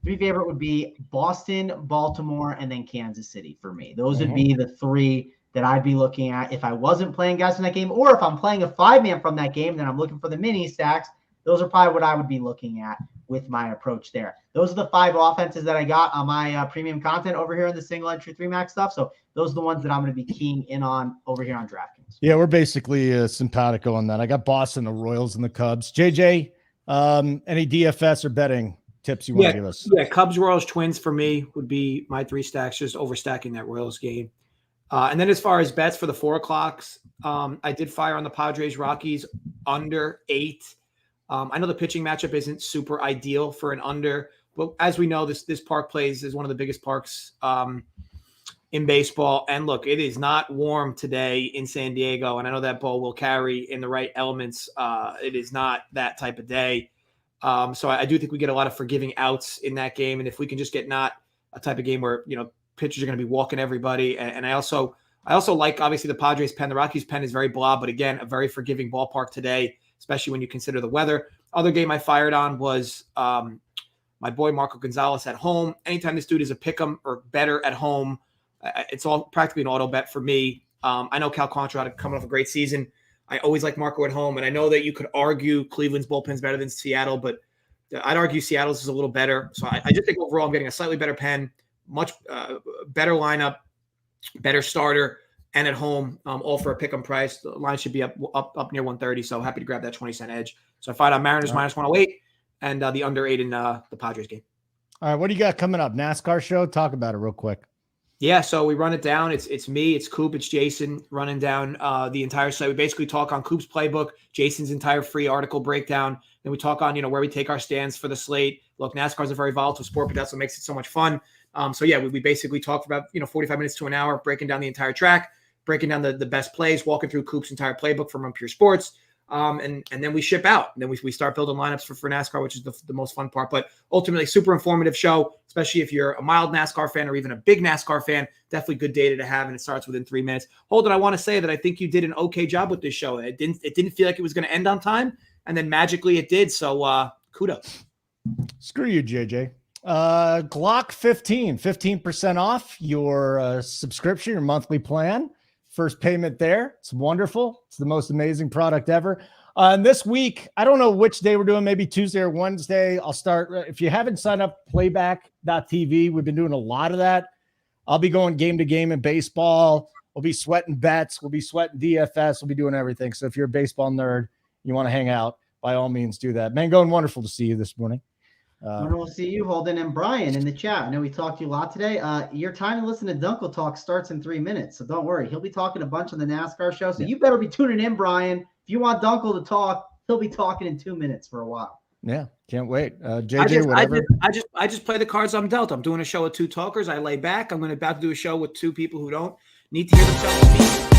3 favorite would be Boston, Baltimore, and then Kansas City for me. Those would be the 3 that I'd be looking at if I wasn't playing guys from that game, or if I'm playing a 5-man from that game, then I'm looking for the mini stacks. Those are probably what I would be looking at with my approach there. Those are the 5 offenses that I got on my premium content over here in the single entry 3-max stuff. So those are the ones that I'm going to be keying in on over here on DraftKings. Yeah, we're basically simpatico on that. I got Boston, the Royals, and the Cubs. JJ, any DFS or betting tips you want to give us? Yeah, Cubs, Royals, Twins for me would be my 3 stacks, just overstacking that Royals game. And then as far as bets for the 4 o'clocks, I did fire on the Padres Rockies under 8. I know the pitching matchup isn't super ideal for an under, but as we know, this park plays is one of the biggest parks in baseball. And look, it is not warm today in San Diego, and I know that ball will carry in the right elements. It is not that type of day. So I do think we get a lot of forgiving outs in that game. And if we can just get not a type of game where, pitchers are going to be walking everybody. And I also like, obviously, the Padres pen. The Rockies pen is very blah, but again, a very forgiving ballpark today, especially when you consider the weather. Other game I fired on was my boy Marco Gonzalez at home. Anytime this dude is a pick'em or better at home, it's all practically an auto bet for me. I know Cal Quantrill coming off a great season. I always like Marco at home, and I know that you could argue Cleveland's bullpen's better than Seattle, but I'd argue Seattle's is a little better. So I just think overall I'm getting a slightly better pen, much better lineup, better starter, and at home, all for a pick'em price. The line should be up near 130, so happy to grab that 20-cent edge. So I fired on Mariners minus 108 and the under 8 in the Padres game. All right, what do you got coming up? NASCAR show? Talk about it real quick. Yeah, so we run it down. It's me, it's Coop, it's Jason running down the entire site. We basically talk on Coop's playbook, Jason's entire free article breakdown. Then we talk on, where we take our stands for the slate. Look, NASCAR is a very volatile sport, but that's what makes it so much fun. So yeah, we basically talk for about 45 minutes to an hour, breaking down the entire track, breaking down the best plays, walking through Coop's entire playbook from Pure Sports. And then we ship out. And then we start building lineups for NASCAR, which is the most fun part. But ultimately, super informative show, especially if you're a mild NASCAR fan or even a big NASCAR fan. Definitely good data to have, and it starts within 3 minutes. Holden, I want to say that I think you did an okay job with this show. It didn't feel like it was going to end on time, and then magically it did. So kudos. Screw you, JJ. Glock 15% off your subscription, your monthly plan. First payment there. It's wonderful. It's the most amazing product ever. And this week, I don't know which day we're doing, maybe Tuesday or Wednesday. I'll start. If you haven't signed up, playback.tv. We've been doing a lot of that. I'll be going game to game in baseball. We'll be sweating bets. We'll be sweating DFS. We'll be doing everything. So if you're a baseball nerd, you want to hang out, by all means do that. Mangone, wonderful to see you this morning. We'll see you, Holden, and Brian in the chat. I know we talked to you a lot today. Your time to listen to Dunkel talk starts in 3 minutes, so don't worry. He'll be talking a bunch on the NASCAR show, so you better be tuning in, Brian. If you want Dunkel to talk, he'll be talking in 2 minutes for a while. Yeah, can't wait. JJ, whatever. I just play the cards I'm dealt. I'm doing a show with 2 talkers. I lay back. I'm about to do a show with 2 people who don't need to hear themselves speak.